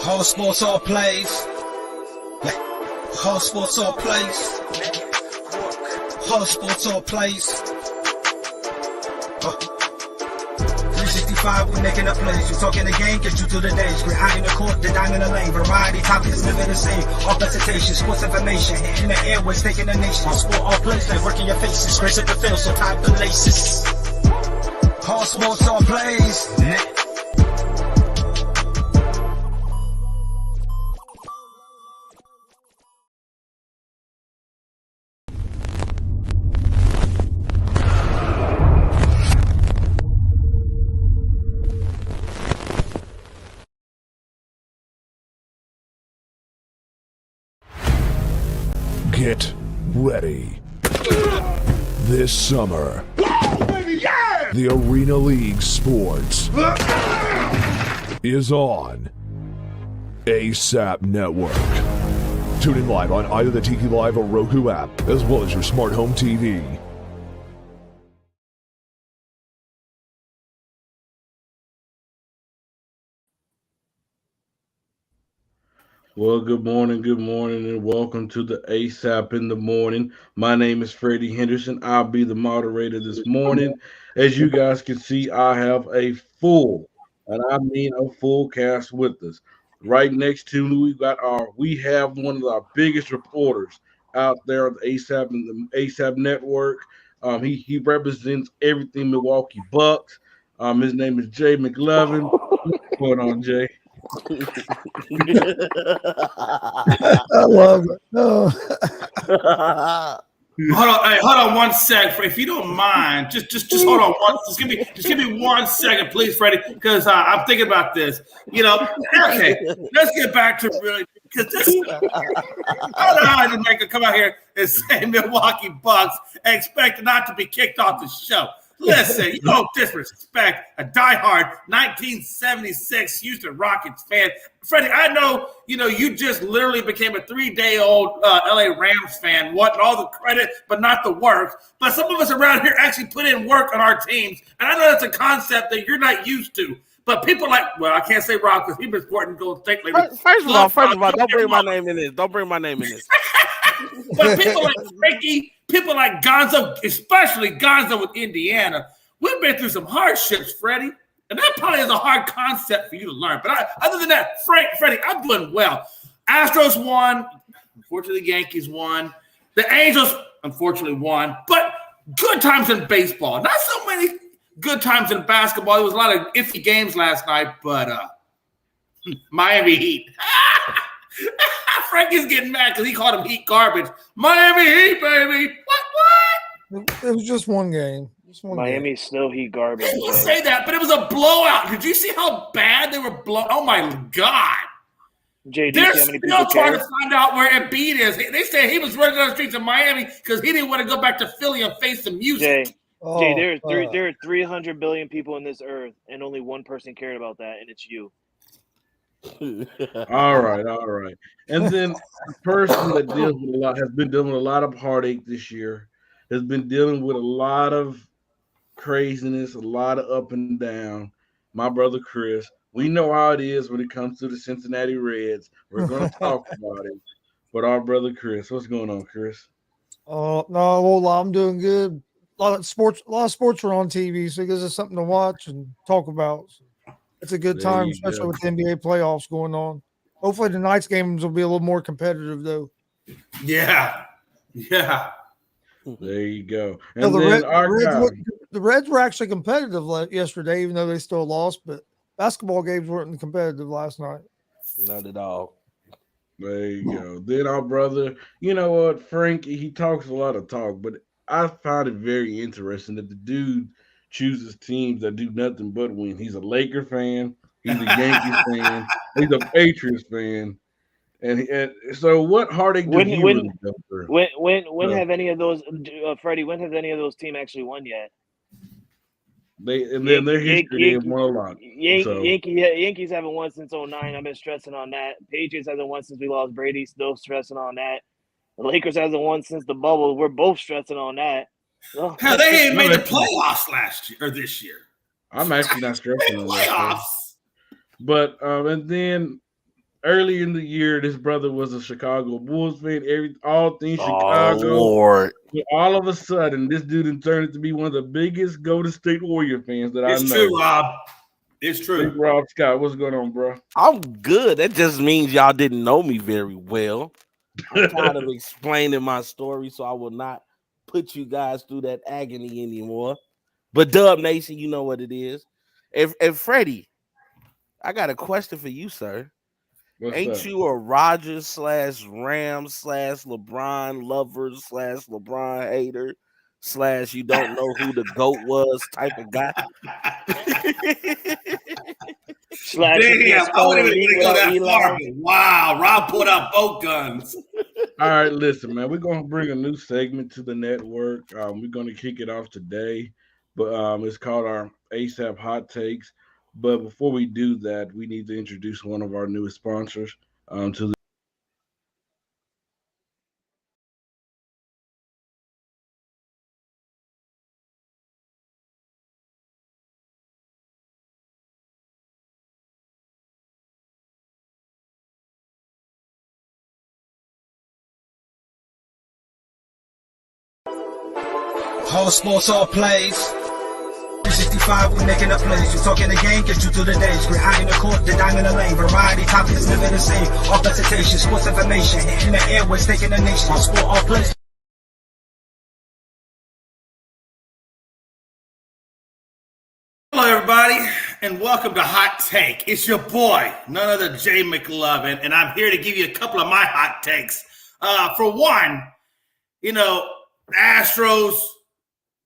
All sports, all plays. All sports, all plays. All sports, all plays. 365, we making a plays. You talking the game, get you to the days. We're high in the court, the dime in the lane. Variety, topics, living the same. All presentation, sports information. In the airways, taking the nation. All sport, all plays, like working your faces. Grace at the field, so tie the laces. All sports, all plays. Get ready. This summer, the Arena League Sports is on ASAP Network. Tune in live on either the Tiki Live or Roku app, as well as your smart home TV. Well, good morning, and welcome to the ASAP in the morning. My name is Freddie Henderson. I'll be the moderator this morning. As you guys can see, I have a full, and I mean a full cast with us. Right next to me, we have one of our biggest reporters out there on the ASAP and the ASAP network. He represents everything Milwaukee Bucks. His name is Jay McLevin. What's going on, Jay? I love it. Oh. Hold on 1 sec, if you don't mind. Just hold on Just give me 1 second, please, Freddie, because I'm thinking about this. Okay, let's get back to really because this. I don't know how to make it come out here and say Milwaukee Bucks and expect not to be kicked off the show. Listen, you don't disrespect a diehard 1976 Houston Rockets fan. Freddie, I know, you just literally became a 3-day-old LA Rams fan, wanting all the credit but not the work. But some of us around here actually put in work on our teams, and I know that's a concept that you're not used to. But people I can't say Rob because he's been supporting Golden State lately. First of all, don't bring my name in this. Don't bring my name in this. But people like Frankie, people like Gonzo, especially Gonzo with Indiana, we've been through some hardships, Freddie. And that probably is a hard concept for you to learn. But other than that, Freddie, I'm doing well. Astros won. Unfortunately, Yankees won. The Angels, unfortunately, won. But good times in baseball. Not so many good times in basketball. There was a lot of iffy games last night, but Miami Heat. Frankie's getting mad because he called him Heat garbage. Miami Heat, baby. What? It was just one game. Miami's still Heat garbage. You say that, but it was a blowout. Did you see how bad they were blown? Oh, my God. Jay, they're still trying to find out where Embiid is. They said he was running down the streets of Miami because he didn't want to go back to Philly and face the music. Jay, there are 300 billion people on this earth, and only one person cared about that, and it's you. All right. And then the person that deals with has been dealing with a lot of heartache this year, has been dealing with a lot of craziness, a lot of up and down. My brother Chris. We know how it is when it comes to the Cincinnati Reds. We're going to talk about it. But our brother Chris, what's going on, Chris? No, I'm doing good. A lot of sports are on TV, so it gives us something to watch and talk about. So it's a good time, especially with the NBA playoffs going on. Hopefully tonight's games will be a little more competitive, though. Yeah. There you go. And the Reds were actually competitive yesterday, even though they still lost, but basketball games weren't competitive last night. Not at all. There you go. Then our brother, you know what, Frank, he talks a lot of talk, but I find it very interesting that the dude chooses teams that do nothing but win. He's a Laker fan. He's a Yankees fan. He's a Patriots fan. And so what heartache did he really go through? When have any of those, Freddie, when have any of those teams actually won yet? Their history they've won a lot. Yankees haven't won since 2009. I've been stressing on that. Patriots hasn't won since we lost Brady. Still stressing on that. The Lakers hasn't won since the bubble. We're both stressing on that. Hell, they ain't made the playoffs last year or this year. I'm actually not stressing on playoffs. But and then early in the year, this brother was a Chicago Bulls fan. All things Oh Chicago. Lord. But all of a sudden, this dude turned out to be one of the biggest Golden State Warrior fans that I know. It's true, Rob. It's true. Big Rob Scott, what's going on, bro? I'm good. That just means y'all didn't know me very well. I'm kind of explaining my story, so I will not put you guys through that agony anymore. But Dub Nation, you know what it is. And Freddie, I got a question for you, sir. Ain't you a Rodgers / Rams / LeBron lover / LeBron hater / you don't know who the GOAT was type of guy? Damn, I wouldn't even go that far. Wow, Rob pulled out both guns. All right, listen, man. We're gonna bring a new segment to the network. We're gonna kick it off today, but it's called our ASAP Hot Takes. But before we do that, we need to introduce one of our newest sponsors to the All sports, all plays. 365, we making up plays. You talking the game, get you through the days. We're high in the court, the dime in the lane. Variety, topics, living the same. All presentation, sports information. Hitting the airways, taking the nation. All sport, all plays. Hello, everybody, and welcome to Hot Take. It's your boy, none other Jay McLovin, and I'm here to give you a couple of my hot takes. For one, you know, Astros.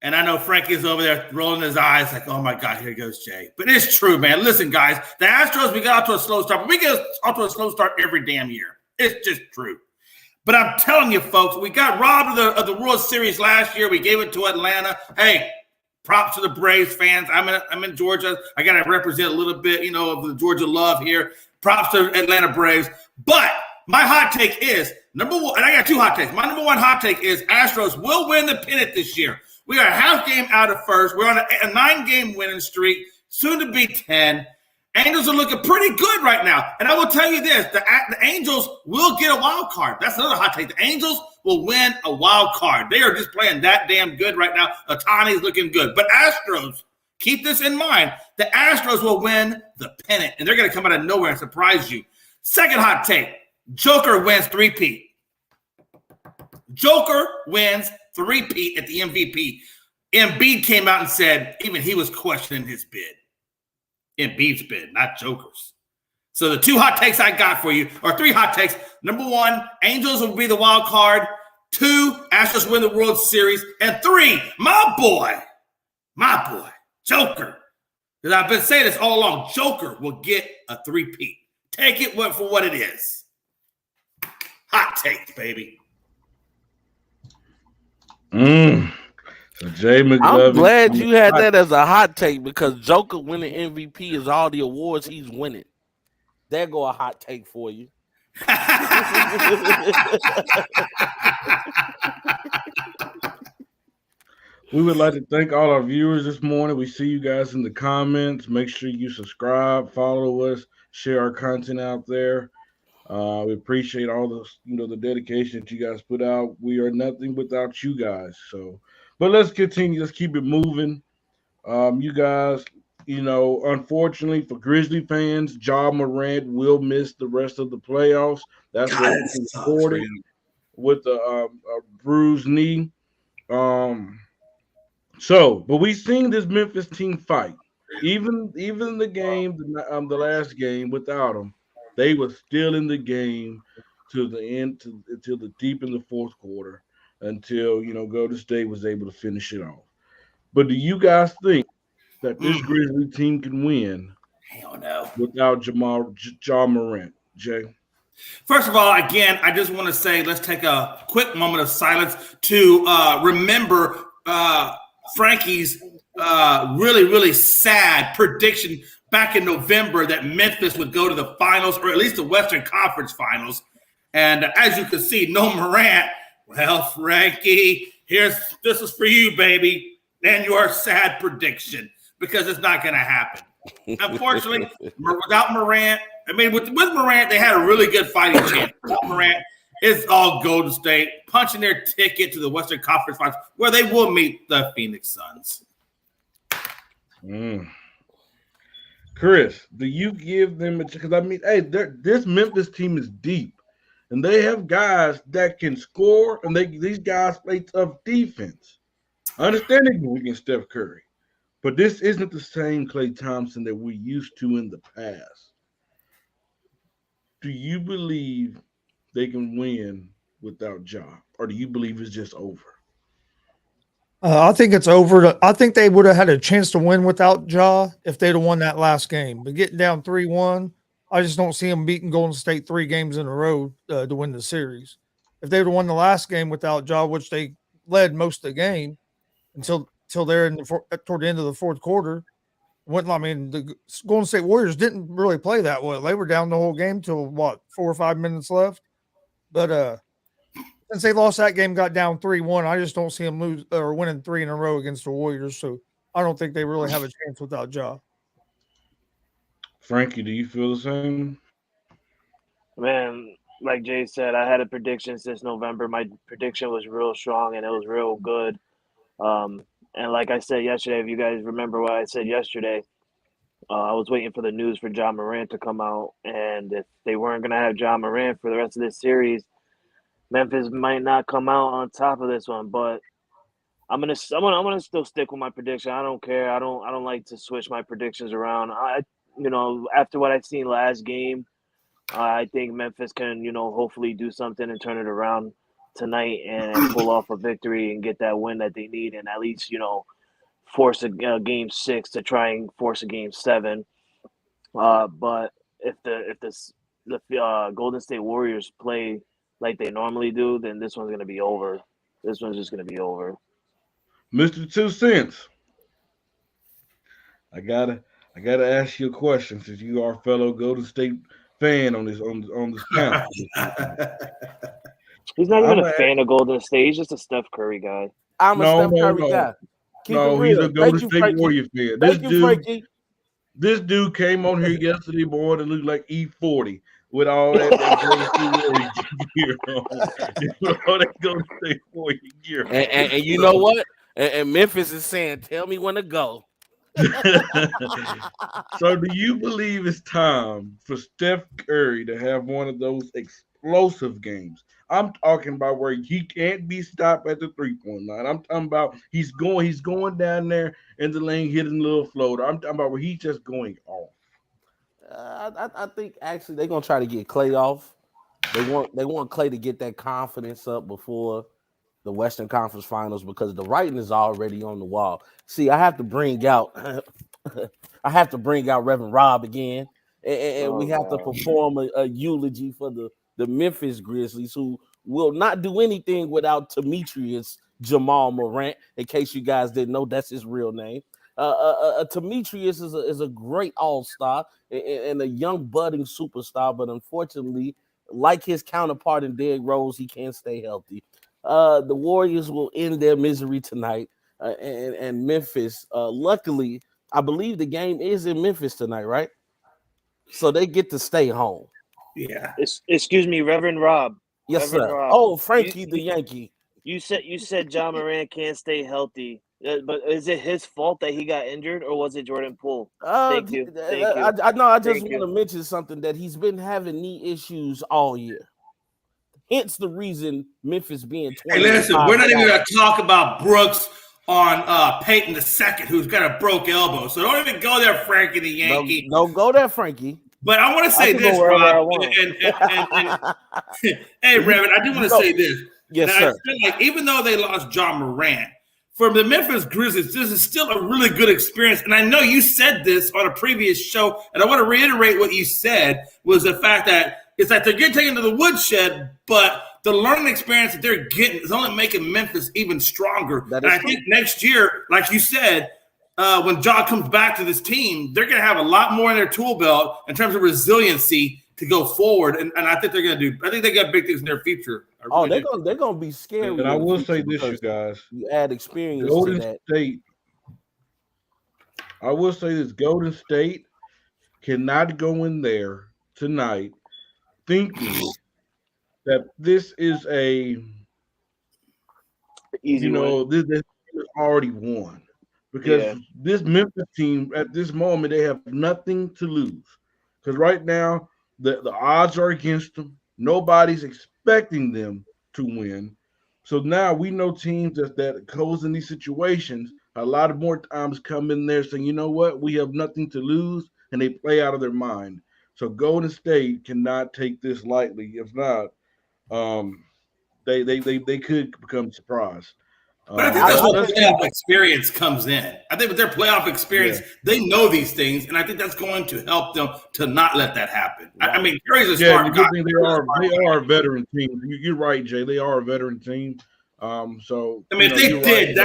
And I know Frankie's over there rolling his eyes like, oh, my God, here goes Jay. But it's true, man. Listen, guys, the Astros, we got off to a slow start, but we get off to a slow start every damn year. It's just true. But I'm telling you, folks, we got robbed of the World Series last year. We gave it to Atlanta. Hey, props to the Braves fans. I'm in Georgia. I got to represent a little bit, you know, of the Georgia love here. Props to Atlanta Braves. But my hot take is, number one, and I got two hot takes. My number one hot take is Astros will win the pennant this year. We are a half game out of first. We're on a 9-game winning streak, soon to be 10. Angels are looking pretty good right now. And I will tell you this, the Angels will get a wild card. That's another hot take. The Angels will win a wild card. They are just playing that damn good right now. Ohtani's looking good. But Astros, keep this in mind. The Astros will win the pennant, and they're going to come out of nowhere and surprise you. Second hot take, Joker wins three-peat. Joker wins three-peat at the MVP. Embiid came out and said even he was questioning his bid. Embiid's bid, not Joker's. So the two hot takes I got for you, or three hot takes. Number one, Angels will be the wild card. Two, Astros win the World Series. And three, my boy, Joker. Because I've been saying this all along, Joker will get a three-peat. Take it for what it is. Hot takes, baby. So Jay McLovin. I'm glad you had that as a hot take because Joker winning MVP is all the awards he's winning. There go a hot take for you. We would like to thank all our viewers this morning. We see you guys in the comments. Make sure you subscribe, follow us, share our content out there. We appreciate all the dedication that you guys put out. We are nothing without you guys. So, but let's continue. Let's keep it moving. You guys, unfortunately for Grizzly fans, Ja Morant will miss the rest of the playoffs. That's what it's reported with a bruised knee. But we've seen this Memphis team fight. Even the game, the last game without him, they were still in the game to the end, until the deep in the fourth quarter, until Golden State was able to finish it off. But do you guys think that this Grizzly team can win? Hell no. Without Ja Morant, Jay? First of all, again, I just want to say let's take a quick moment of silence to remember Frankie's really, really sad prediction back in November that Memphis would go to the finals, or at least the Western Conference Finals. And as you can see, no Morant. Well, Frankie, this is for you, baby, and your sad prediction, because it's not going to happen. Unfortunately, without Morant, I mean, with Morant, they had a really good fighting chance. Without Morant, it's all Golden State punching their ticket to the Western Conference Finals, where they will meet the Phoenix Suns. Chris, do you give them a chance? Because I mean, hey, this Memphis team is deep, and they have guys that can score, and these guys play tough defense. I understand they can weak against Steph Curry, but this isn't the same Klay Thompson that we used to in the past. Do you believe they can win without Ja, or do you believe it's just over? I think it's over. I think they would have had a chance to win without Ja if they'd have won that last game. But getting down 3-1, I just don't see them beating Golden State 3 games in a row to win the series. If they would have won the last game without Ja, which they led most of the game until they're toward the end of the fourth quarter, the Golden State Warriors didn't really play that well. They were down the whole game till 4 or 5 minutes left. But since they lost that game, got down 3-1, I just don't see them lose or winning 3 in a row against the Warriors. So I don't think they really have a chance without Ja. Frankie, do you feel the same? Man, like Jay said, I had a prediction since November. My prediction was real strong and it was real good. And like I said yesterday, if you guys remember what I said yesterday, I was waiting for the news for Ja Morant to come out. And if they weren't going to have Ja Morant for the rest of this series, Memphis might not come out on top of this one. But I'm gonna still stick with my prediction. I don't care. I don't like to switch my predictions around. After what I've seen last game, I think Memphis can, hopefully do something and turn it around tonight and pull off a victory and get that win that they need, and at least, force a game 6 to try and force a game 7. But if the Golden State Warriors play like they normally do, then this one's going to be over. This one's just going to be over. Mr. 2 Cents, I gotta ask you a question since you are a fellow Golden State fan on this panel. He's not even a fan of Golden State. He's just a Steph Curry guy. I'm a Steph Curry guy. He's a Golden State Warrior fan. This dude came on here yesterday morning and looked like E40 with all that Golden State Warrior gear on. All that Golden State Warrior gear. And you know what? And Memphis is saying, tell me when to go. So do you believe it's time for Steph Curry to have one of those explosive games? I'm talking about where he can't be stopped at the 3-point line. I'm talking about he's going down there in the lane, hitting a little floater. I'm talking about where he's just going off. I think actually they're gonna try to get Klay off. They want Klay to get that confidence up before the Western Conference Finals because the writing is already on the wall. See, I have to bring out Reverend Rob again, and we have to perform a eulogy for the Memphis Grizzlies, who will not do anything without Demetrius Jamal Morant. In case you guys didn't know, that's his real name. Demetrius is a great all-star and a young budding superstar, but unfortunately, like his counterpart in Derrick Rose, he can't stay healthy. The Warriors will end their misery tonight, and Memphis. Luckily, I believe the game is in Memphis tonight, right? So they get to stay home. Yeah. Excuse me, Reverend Rob. Yes, Reverend sir. Rob. Oh, Frankie the Yankee. You said Ja Morant can't stay healthy, but is it his fault that he got injured, or was it Jordan Poole? Thank you. I know. I just want to mention something that he's been having knee issues all year. Hence the reason Memphis being 20. Hey, listen, we're not even going to talk about Brooks on Peyton II, who's got a broke elbow. So don't even go there, Frankie the Yankee. Don't go there, Frankie. But I want to say this, Rob. Hey, Reverend, I do want to say this. Yes, now, sir. I feel like even though they lost Ja Morant, for the Memphis Grizzlies, this is still a really good experience. And I know you said this on a previous show, and I want to reiterate what you said, was the fact that it's like they're getting taken to the woodshed, but the learning experience that they're getting is only making Memphis even stronger. And I think next year, like you said, when Ja comes back to this team, they're going to have a lot more in their tool belt in terms of resiliency to go forward. And I think they're going to I think they got big things in their future. They're going to be scary. And I will say this, you guys. You add experience Golden to that. State, I will say this: Golden State cannot go in there tonight thinking that this is Easy win. this is already won because Yeah. this Memphis team at this moment they have nothing to lose because right now the odds are against them. Nobody's expecting them to win. So now we know teams that goes in these situations a lot of more times come in there saying, you know what, we have nothing to lose, and they play out of their mind. So Golden State cannot take this lightly. If not, um, they could become surprised. But I think that's Let's where let's keep playoff experience comes in. I think with their playoff experience, yeah. they know these things, and I think that's going to help them to not let that happen. I mean, Curry's a Yeah, and the smart guy. good thing they are a veteran team. You're right, Jay. They are a veteran team. So I mean, if they you're right. did,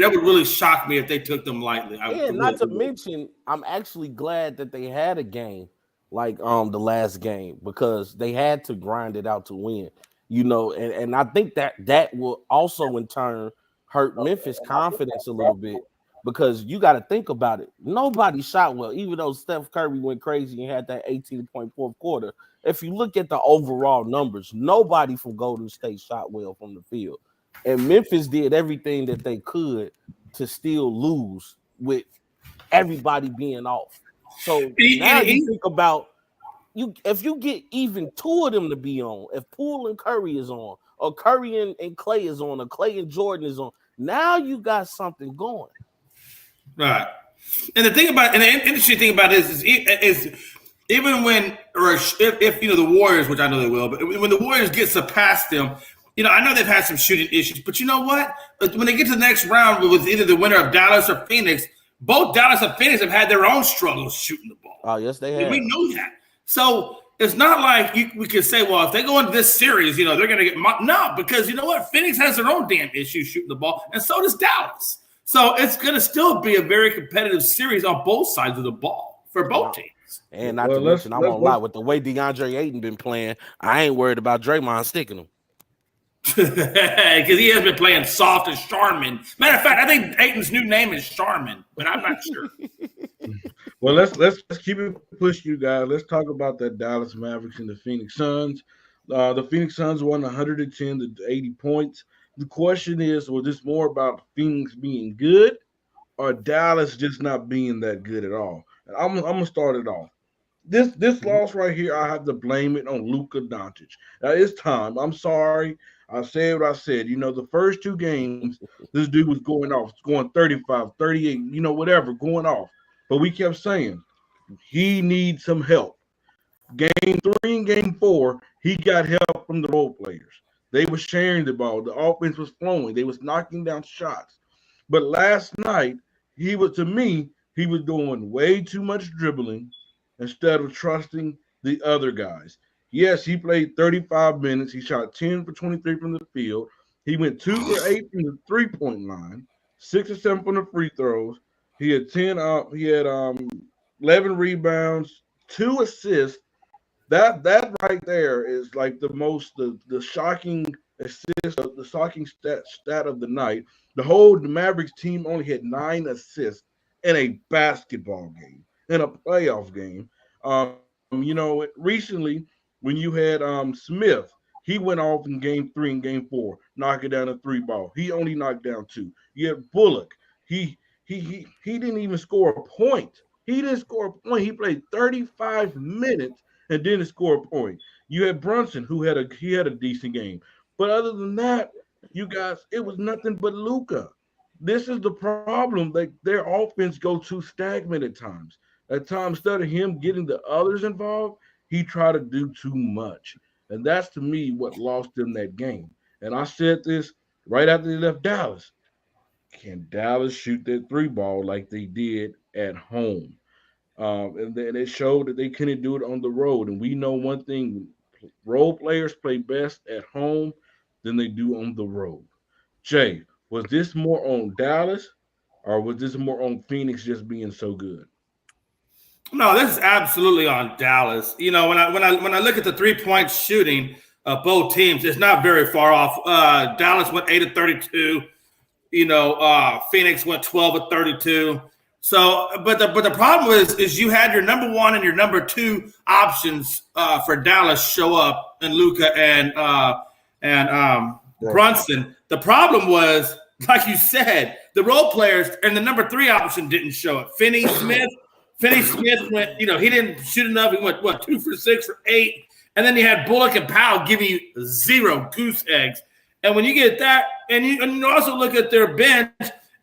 that would really shock me if they took them lightly. Yeah, not to mention, I'm actually glad that they had a game like the last game because they had to grind it out to win. And I think that will also in turn hurt Memphis' confidence a little bit because you got to think about it. Nobody shot well, even though Steph Curry went crazy and had that 18-point fourth quarter. If you look at the overall numbers, nobody from Golden State shot well from the field. And Memphis did everything that they could to still lose with everybody being off. So now you think about if you get even two of them to be on, if Poole and Curry is on, or Curry and Clay is on, or Clay and Jordan is on, now you got something going. Right. And the interesting thing about this is even when, or if the Warriors, which I know they will, but when the Warriors get past them, I know they've had some shooting issues, but you know what? When they get to the next round with either the winner of Dallas or Phoenix, both Dallas and Phoenix have had their own struggles shooting the ball. Oh, yes, they have. We know that. So it's not like we could say, well, if they go into this series, they're going to get no, because you know what? Phoenix has their own damn issues shooting the ball, and so does Dallas. So it's going to still be a very competitive series on both sides of the ball for both teams. And not to mention, I'm going to lie, with the way DeAndre Ayton been playing, I ain't worried about Draymond sticking him. Because he has been playing soft as Charmin. Matter of fact, I think Ayton's new name is Charmin, but I'm not sure. Well, let's keep it push, you guys. Let's talk about that Dallas Mavericks and the Phoenix Suns. The Phoenix Suns won 110 to 80 points. The question is, was this more about Phoenix being good or Dallas just not being that good at all? And I'm gonna start it off. This loss right here, I have to blame it on Luka Doncic. It's time. I'm sorry. I said what I said. The first two games, this dude was going off, going 35, 38, whatever, going off. But we kept saying he needs some help. Game 3 and Game 4, he got help from the role players. They were sharing the ball. The offense was flowing. They was knocking down shots. But last night, he was doing way too much dribbling instead of trusting the other guys. Yes, he played 35 minutes. He shot 10 for 23 from the field. He went 2 for 8 from the three-point line, 6 or 7 from the free throws. He had 11 rebounds, 2 assists. That right there is like the shocking assist, the shocking stat of the night. The Mavericks team only had 9 assists in a basketball game, in a playoff game. Recently when you had Smith, he went off in Game 3 and Game 4, knocking down a 3 ball. He only knocked down 2. You had Bullock. He didn't even score a point. He didn't score a point. He played 35 minutes and didn't score a point. You had Brunson, who had a decent game. But other than that, you guys, it was nothing but Luka. This is the problem. Like, their offense goes too stagnant at times. At times, instead of him getting the others involved, he tried to do too much. And that's, to me, what lost them that game. And I said this right after they left Dallas. Can Dallas shoot that 3 ball like they did at home? And then it showed that they couldn't do it on the road. And we know one thing, role players play best at home than they do on the road. Jay, was this more on Dallas or was this more on Phoenix just being so good? No, this is absolutely on Dallas. When I look at the 3-point shooting of both teams, it's not very far off. Dallas went 8 of 32. Phoenix went 12 of 32. So, but the problem is you had your number one and your number two options for Dallas show up in Luka and Brunson. The problem was, like you said, the role players and the number three option didn't show up. Finney Smith went, he didn't shoot enough. He went, 2 for 6 for 8. And then you had Bullock and Powell giving you 0 goose eggs. And when you get that, and you also look at their bench,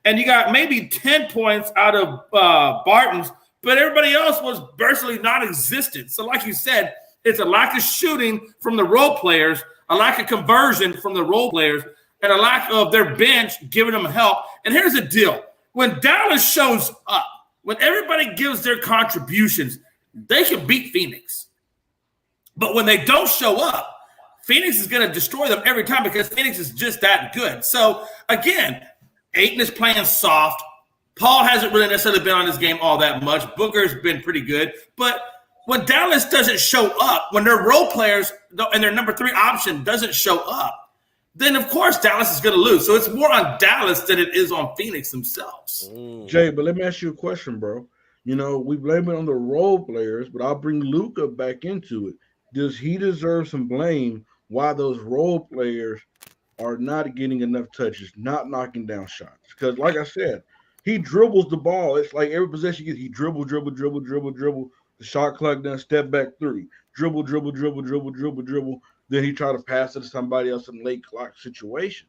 and you got maybe 10 points out of Barton's, but everybody else was virtually non-existent. So like you said, it's a lack of shooting from the role players, a lack of conversion from the role players, and a lack of their bench giving them help. And here's the deal. When Dallas shows up, when everybody gives their contributions, they can beat Phoenix. But when they don't show up, Phoenix is going to destroy them every time because Phoenix is just that good. So, again, Ayton is playing soft. Paul hasn't really necessarily been on his game all that much. Booker's been pretty good. But when Dallas doesn't show up, when their role players and their number three option doesn't show up, then, of course, Dallas is going to lose. So it's more on Dallas than it is on Phoenix themselves. Jay, but let me ask you a question, bro. We blame it on the role players, but I'll bring Luka back into it. Does he deserve some blame why those role players are not getting enough touches, not knocking down shots? Because, like I said, he dribbles the ball. It's like every possession he gets, he dribble. The shot clock done, step back 3. Dribble. Then he try to pass it to somebody else in late clock situation.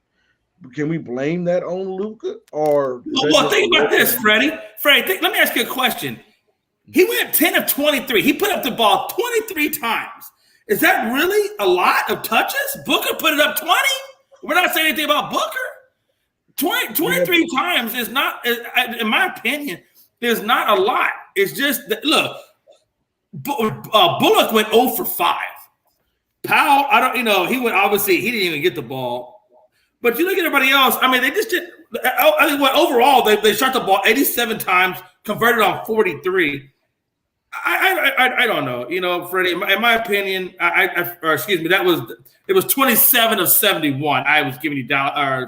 Can we blame that on Luka? Or well, think about this, Freddie. Let me ask you a question. He went 10 of 23. He put up the ball 23 times. Is that really a lot of touches? Booker put it up 20? We're not saying anything about Booker. 23 times is not, in my opinion, is not a lot. It's just that, look, Bullock went 0 for 5. Powell, he didn't even get the ball. But you look at everybody else, they just did. I think overall they shot the ball 87 times, converted on 43. I don't know, Freddie. In my opinion, it was 27 of 71. I was giving you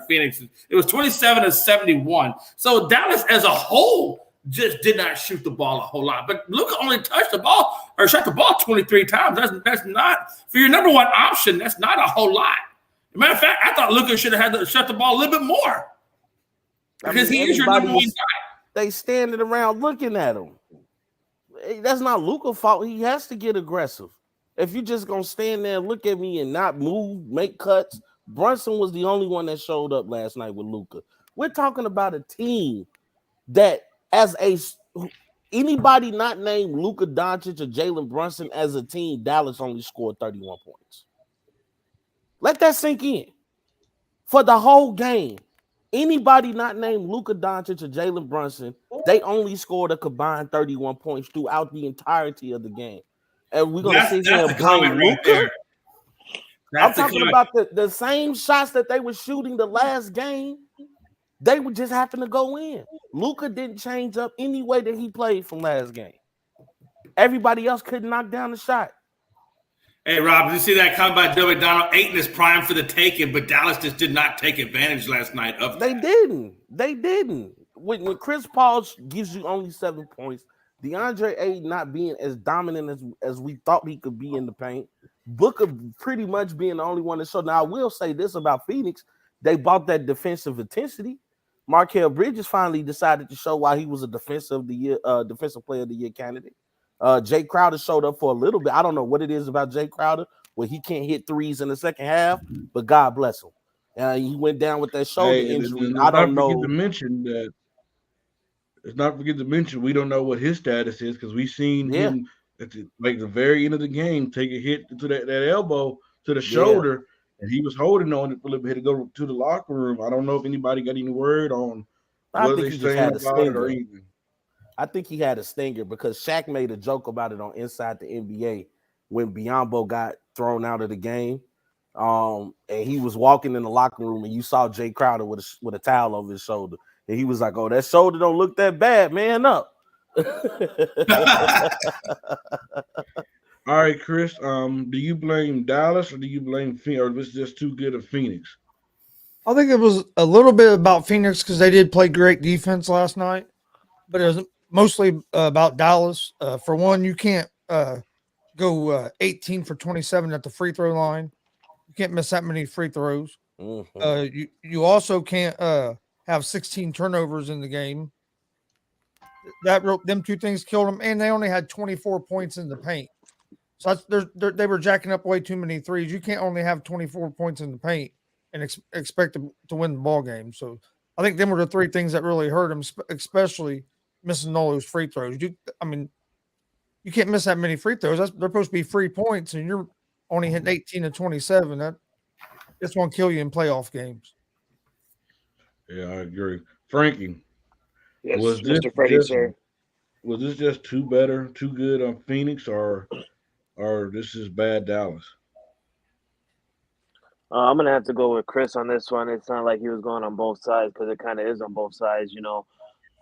Phoenix. It was 27 of 71. So Dallas as a whole just did not shoot the ball a whole lot. But Luka only touched the ball or shot the ball 23 times. That's not for your number one option. That's not a whole lot. As a matter of fact, I thought Luka should have had to shut the ball a little bit more because he is your number one guy. They standing around looking at him. That's not Luka's fault. He has to get aggressive. If you're just going to stand there and look at me and not move, make cuts, Brunson was the only one that showed up last night with Luka. We're talking about a team that anybody not named Luka Doncic or Jalen Brunson as a team, Dallas only scored 31 points. Let that sink in. For the whole game, anybody not named Luka Doncic or Jalen Brunson, they only scored a combined 31 points throughout the entirety of the game. And we're going to sit here and blame Luka? I'm talking about the same shots that they were shooting the last game. They would just happen to go in. Luka didn't change up any way that he played from last game. Everybody else couldn't knock down the shot. Hey, Rob, did you see that comment by Joe McDonald? Ayton is prime for the taking, but Dallas just did not take advantage last night of that. They didn't. When Chris Paul gives you only 7 points, DeAndre Ayton not being as dominant as we thought he could be in the paint, Booker pretty much being the only one that showed. Now, I will say this about Phoenix. They bought that defensive intensity. Markelle Bridges finally decided to show why he was a defensive player of the year candidate. Jay Crowder showed up for a little bit. I don't know what it is about Jay Crowder where he can't hit threes in the second half, but God bless him. He went down with that shoulder injury. I don't know. Let's not forget to mention we don't know what his status is because we've seen him at the very end of the game take a hit to that elbow to the shoulder. And he was holding on it for a little bit to go to the locker room. I don't know if anybody got any word on what they saying about it or anything. I think he had a stinger because Shaq made a joke about it on Inside the NBA when Biyombo got thrown out of the game. And he was walking in the locker room and you saw Jay Crowder with a towel over his shoulder. And he was like, "Oh, that shoulder don't look that bad, man up." All right, Chris. Do you blame Dallas or do you blame Phoenix, or was it just too good of Phoenix? I think it was a little bit about Phoenix because they did play great defense last night. but it was mostly about Dallas. For one, you can't go 18 for 27 at the free throw line. You can't miss that many free throws. You also can't have 16 turnovers in the game. Them two things killed them, and they only had 24 points in the paint. So they were jacking up way too many threes. You can't only have 24 points in the paint and expect to win the ball game. So I think them were the three things that really hurt them, especially missing all those free throws. You can't miss that many free throws. They're supposed to be free points, and you're only hitting 18 to 27. That's going to kill you in playoff games. Yeah, I agree. Frankie, Yes, was this Mr. Freddie, just sir. too good on Phoenix, or this is bad Dallas? I'm gonna have to go with Chris on this one. It's not like he was going on both sides because it kind of is on both sides.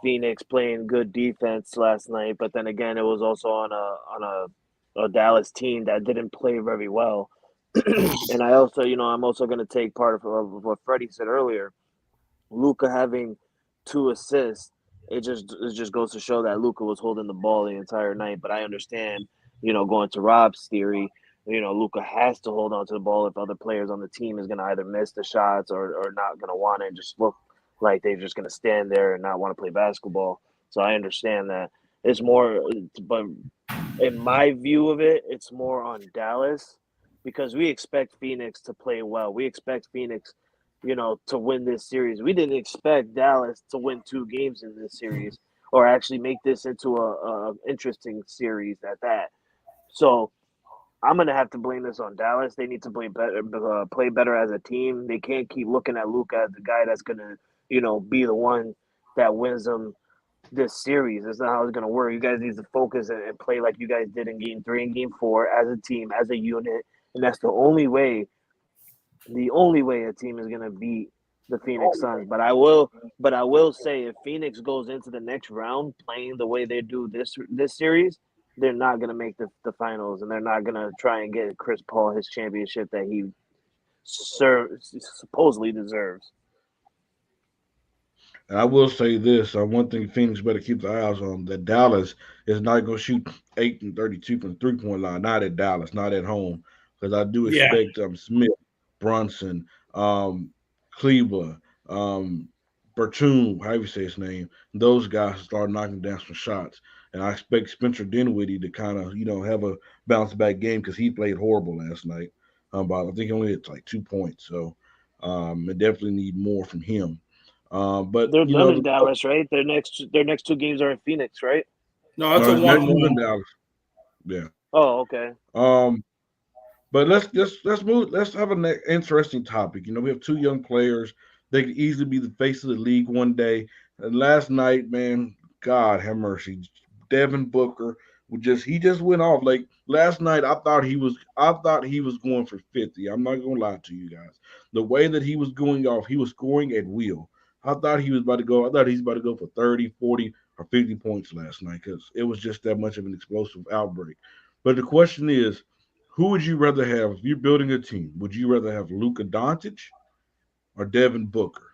Phoenix playing good defense last night, but then again, it was also on a Dallas team that didn't play very well. And I'm also gonna take part of what Freddie said earlier. Luka having 2 assists, it just goes to show that Luka was holding the ball the entire night. But I understand, going to Rob's theory, Luka has to hold on to the ball if other players on the team is going to either miss the shots or not going to want it and just look like they're just going to stand there and not want to play basketball. So I understand that. It's more, but in my view of it, it's more on Dallas because we expect Phoenix to play well. We expect Phoenix, to win this series. We didn't expect Dallas to win 2 games in this series or actually make this into a interesting series at that. So I'm gonna have to blame this on Dallas. They need to play better as a team. They can't keep looking at Luka as the guy that's gonna, be the one that wins them this series. That's not how it's gonna work. You guys need to focus and play like you guys did in Game 3 and Game 4 as a team, as a unit, and that's the only way a team is gonna beat the Phoenix Suns. But I will say if Phoenix goes into the next round playing the way they do this series, they're not going to make the finals, and they're not going to try and get Chris Paul his championship that he supposedly deserves. And I will say this: one thing Phoenix better keep their eyes on, that Dallas is not going to shoot 8 and 32 from the 3-point line. Not at Dallas, not at home, because I do expect Smith, Brunson, Kleber, Bertune, however you say his name, those guys to start knocking down some shots. And I expect Spencer Dinwiddie to kind of, have a bounce back game because he played horrible last night. But I think he only hit like 2 points. So I definitely need more from him. But they're done in Dallas, right? Their next 2 games are in Phoenix, right? No, it's a 1-1 in Dallas. Yeah. Oh, okay. But let's move. Let's have an interesting topic. We have 2 young players. They could easily be the face of the league one day. And last night, man, God have mercy. Devin Booker he just went off. Like last night, I thought he was going for 50. I'm not gonna lie to you guys. The way that he was going off, he was scoring at will. I thought he was about to go for 30, 40, or 50 points last night because it was just that much of an explosive outbreak. But the question is, who would you rather have if you're building a team? Would you rather have Luka Doncic or Devin Booker?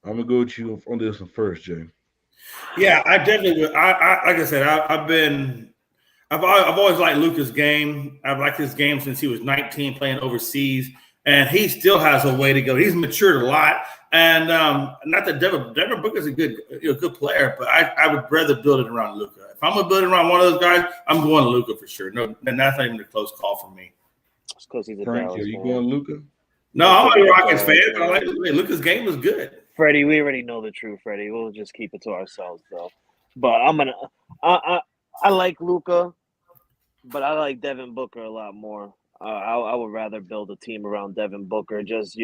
I'm gonna go with you on this one first, Jay. Yeah, I definitely would. I like I said, I've always liked Luka's game. I've liked his game since he was 19, playing overseas, and he still has a way to go. He's matured a lot, and not that Devin Booker's a good player, but I would rather build it around Luka. If I'm gonna build it around one of those guys, I'm going to Luka for sure. No, and that's not even a close call for me. It's because he's a Frank, Dallas are you fan. going Luka? No, I'm a Rockets fan, but I like Luka's game was good. Freddie, we already know the truth, Freddie. We'll just keep it to ourselves, though. But I like Luka, but I like Devin Booker a lot more. I would rather build a team around Devin Booker. Just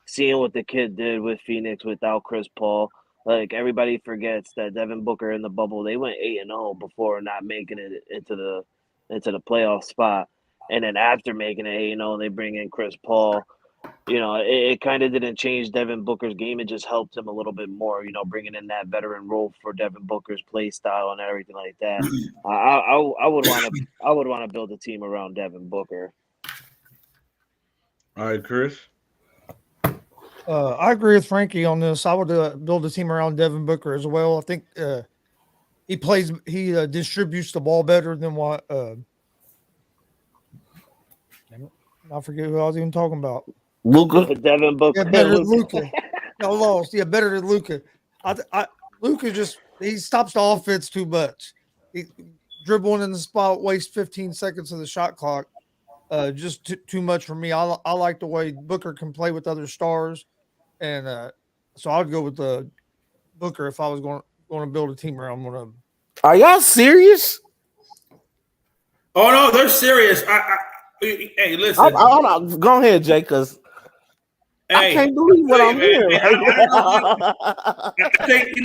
seeing what the kid did with Phoenix without Chris Paul. Like everybody forgets that Devin Booker in the bubble, they went 8-0 before not making it into the playoff spot, and then after making it 8-0, they bring in Chris Paul. It kind of didn't change Devin Booker's game. It just helped him a little bit more, bringing in that veteran role for Devin Booker's play style and everything like that. I would want to build a team around Devin Booker. All right, Chris. I agree with Frankie on this. I would build a team around Devin Booker as well. I think he distributes the ball better than what. I forget who I was even talking about. Luka. Devin Booker. Yeah, better than Luka. I lost. Yeah, better than Luka. Luka he stops the offense too much. He dribbling in the spot, waste 15 seconds of the shot clock. Just too much for me. I like the way Booker can play with other stars, and so I'd go with the Booker if I was going to build a team around one of them. Are y'all serious? Oh no, they're serious. Hey, listen. Hold on. Go ahead, Jay, because I can't believe what I'm hearing. I think,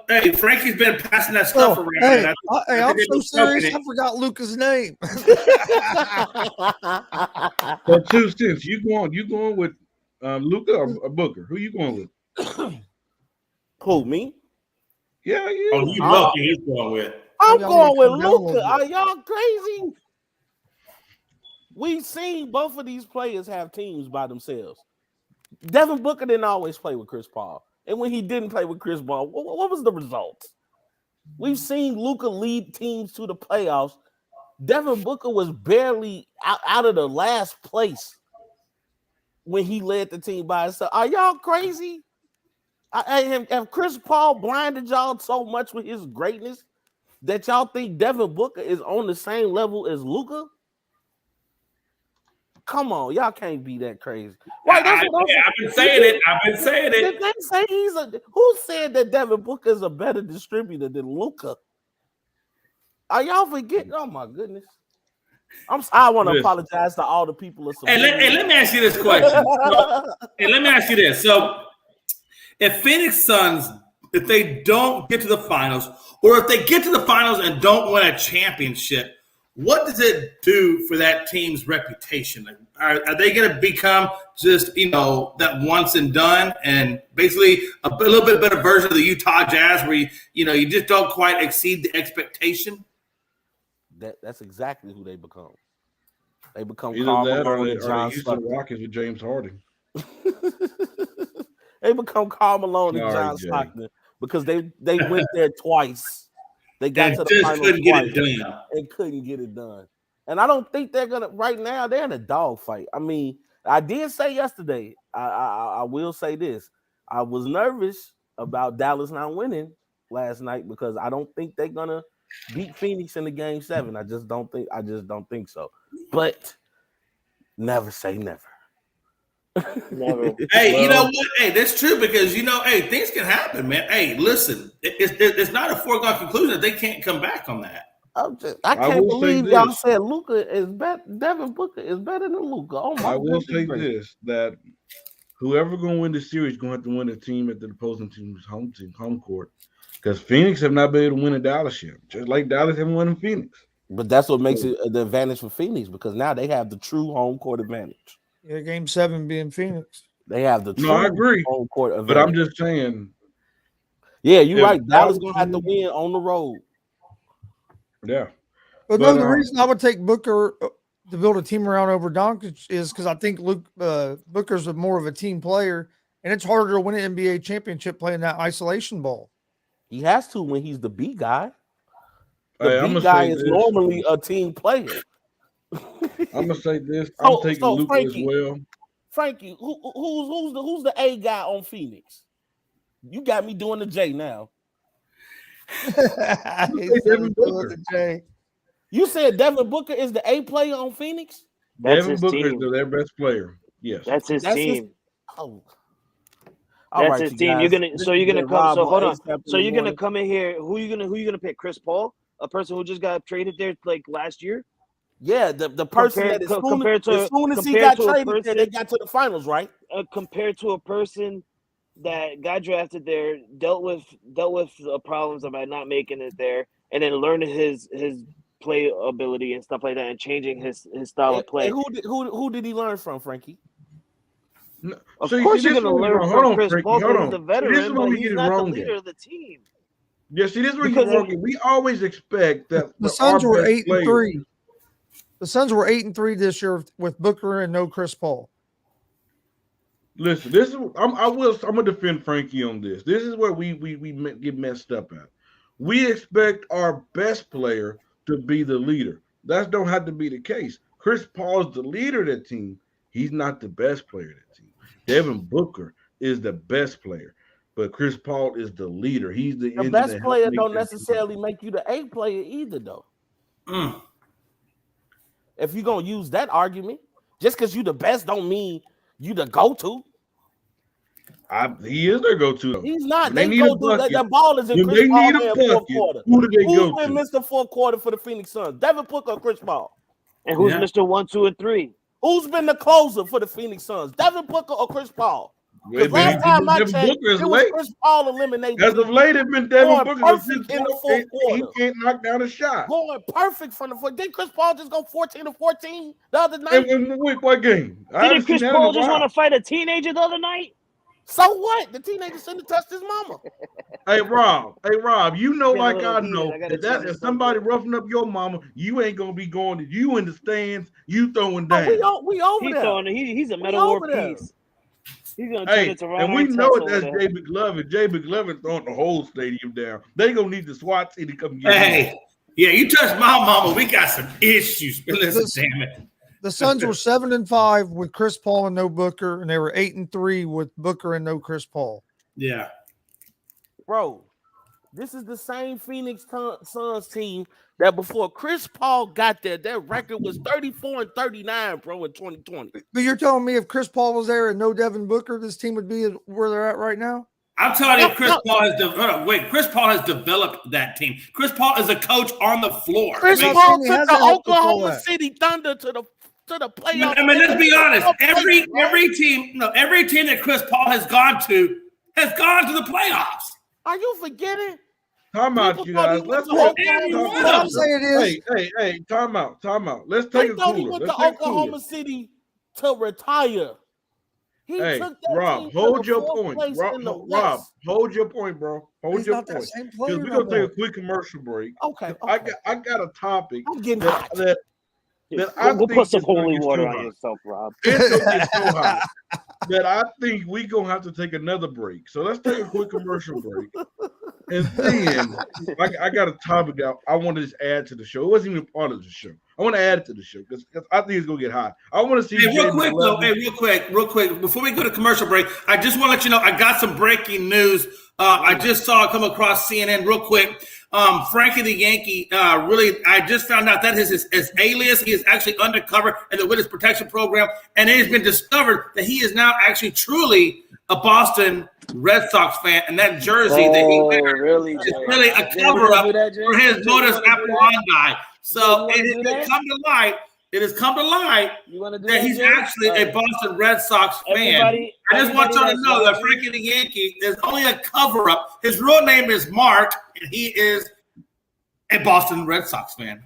hey, Frankie's been passing that stuff around. I'm so serious. I forgot Luka's name. So 2 cents. You going with Luka or Booker? Who you going with? Who, me? Yeah. Oh, you know who he's going with. I'm going with Luka. Are y'all crazy? We've seen both of these players have teams by themselves. Devin Booker didn't always play with Chris Paul. And when he didn't play with Chris Paul, what was the result? We've seen Luka lead teams to the playoffs. Devin Booker was barely out of the last place when he led the team by himself. Are y'all crazy? Have Chris Paul blinded y'all so much with his greatness that y'all think Devin Booker is on the same level as Luka? Come on, y'all can't be that crazy. Right, I've been saying it. Did they say who said that Devin Booker is a better distributor than Luka? Are y'all forgetting? Oh my goodness. I want to apologize to all the people of Hey, let me ask you this question. Let me ask you this. So if Phoenix Suns, if they don't get to the finals, or if they get to the finals and don't win a championship, what does it do for that team's reputation? Are they going to become just, that once and done, and basically a little bit better version of the Utah Jazz where, you just don't quite exceed the expectation? That's exactly who they become. They become either Karl that Malone or and they John Houston Stockton. Rockets with James Harden. They become Karl Malone and John Jay. Stockton because they went there twice. They got and to the finals couldn't twice get it done. and couldn't get it done. And I don't think they're gonna. Right now, they're in a dogfight. I mean, I did say yesterday. I will say this. I was nervous about Dallas not winning last night because I don't think they're gonna beat Phoenix in the game 7. I just don't think so. But never say never. Never. Hey, you know what? Hey, that's true because hey, things can happen, man. Hey, listen, it's not a foregone conclusion that they can't come back on that. I can't believe y'all said Luka is better. Devin Booker is better than Luka. Oh my! I will say this: that whoever gonna win the series gonna have to win the team at the opposing team's home court, because Phoenix have not been able to win a Dallas yet, just like Dallas haven't won in Phoenix. But that's what makes it the advantage for Phoenix because now they have the true home court advantage. Yeah, game 7 being Phoenix. They have the true I agree. home court advantage. But I'm just saying. Yeah, you're right. Dallas gonna have to win on the road. Yeah. But no, the reason I would take Booker to build a team around over Doncic is because I think Booker's more of a team player, and it's harder to win an NBA championship playing that isolation ball. He has to when he's the B guy. The B guy is normally a team player. I'm gonna say this. I'm taking Luka as well. Frankie, who's the A guy on Phoenix? You got me doing the J now. You said Devin Booker is the A player on Phoenix? Devin Booker is their best player. Yes. That's his team. That's his team. You're gonna come. So hold on. So you're gonna come in here. Who you gonna pick? Chris Paul, a person who just got traded there like last year. Yeah, the person that as soon as he got traded there, they got to the finals, right? Compared to a person that got drafted there, dealt with problems about not making it there, and then learning his play ability and stuff like that, and changing his style of play. And who did he learn from, Frankie? No, of course, you're going to learn from Chris Paul because he's the veteran, but he's not the leader of the team. Yeah, see, this is where you're wrong. We always expect that the Suns were 8-3. The Suns were 8-3 this year with Booker and no Chris Paul. Listen, this is I'm gonna defend Frankie on this. This is where we get messed up at. We expect our best player to be the leader. That don't have to be the case. Chris Paul is the leader of that team. He's not the best player of that team. Devin Booker is the best player, but Chris Paul is the leader. He's the best player don't necessarily make you the A player either, though. If you're gonna use that argument, just because you the best don't mean you the go-to. He is their go-to. He's not. They go through the ball is in Chris Paul in fourth quarter. Who do they go to? Who's been Mr. Fourth Quarter for the Phoenix Suns? Devin Booker or Chris Paul? And who's Mr. 1, 2, and 3? Who's been the closer for the Phoenix Suns? Devin Booker or Chris Paul? Last time I checked, it was Chris Paul eliminated. As of late, it's been Devin Booker perfect in the fourth quarter. He can't knock down a shot. Going perfect from the foot. Did Chris Paul just go 14-14 the other night? What game? Didn't Chris Paul just want to fight a teenager the other night? So what? The teenager shouldn't have touched his mama. Hey Rob, you know like I know that if somebody roughing up your mama, you ain't gonna be going to you in the stands, you throwing down. We over there. He's a metal war piece. He's gonna turn it to Ron and we know that's Jay McLovin. Jay McLovin throwing the whole stadium down. They gonna need the SWAT team to come get him. Yeah, you touch my mama, we got some issues. Listen, damn it. The Suns were 7-5 with Chris Paul and no Booker, and they were 8-3 with Booker and no Chris Paul. Yeah, bro, this is the same Phoenix Suns team that before Chris Paul got there, their record was 34-39, bro, in 2020. But you're telling me if Chris Paul was there and no Devin Booker, this team would be where they're at right now? I'm telling you, Chris Paul has developed that team. Chris Paul is a coach on the floor. Chris Paul took the Oklahoma City Thunder to the playoffs. I mean, let's be honest. Every team that Chris Paul has gone to the playoffs. Are you forgetting? Time out, you guys. Let's talk. Hey, time out. Let's take a cooler. He went to Oklahoma City to retire. Rob, hold your point. Rob, hold your point, bro. Hold your point. Because we're gonna take a quick commercial break. Okay. I got a topic that we'll put some holy water on yourself, Rob. It's gonna get so hot that I think we're gonna have to take another break. So let's take a quick commercial break. And then I got a topic that I want to just add to the show. It wasn't even part of the show. I want to add it to the show because I think it's gonna get hot. I want to see. Real quick, before we go to commercial break, I just want to let you know I got some breaking news. I just saw it come across CNN real quick. Frankie the Yankee, I just found out that his alias, he is actually undercover in the Witness Protection Program, and it has been discovered that he is now actually truly a Boston Red Sox fan, and that jersey that he wears is really a cover-up for his modus operandi. So it has come to light. It has come to light that he's actually a Boston Red Sox fan. I just want y'all to know that Frankie the Yankee is only a cover-up. His real name is Mark, and he is a Boston Red Sox fan.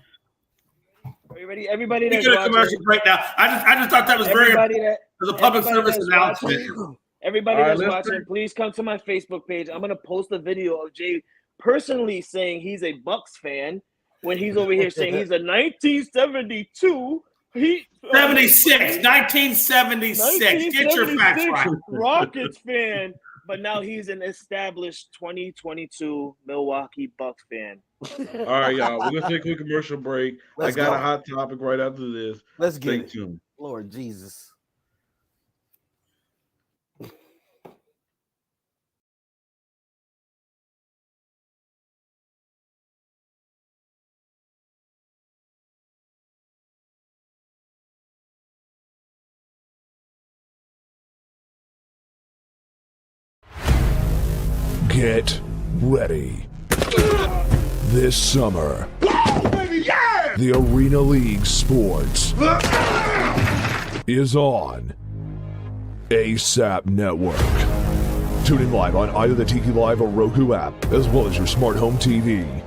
Are you ready? Everybody that's watching. Commercial break now. I just thought that was very as a public service announcement. Everybody that's watching, please come to my Facebook page. I'm gonna post a video of Jay personally saying he's a Bucks fan. When he's over here saying he's a 1972, 1976. Get your facts right. Rockets fan, but now he's an established 2022 Milwaukee Bucks fan. All right, y'all. We're gonna take a quick commercial break. I got a hot topic right after this. Let's get it. Tuned. Lord Jesus. Get ready. This summer, the Arena League Sports is on ASAP Network. Tune in live on either the Tiki Live or Roku app, as well as your smart home TV.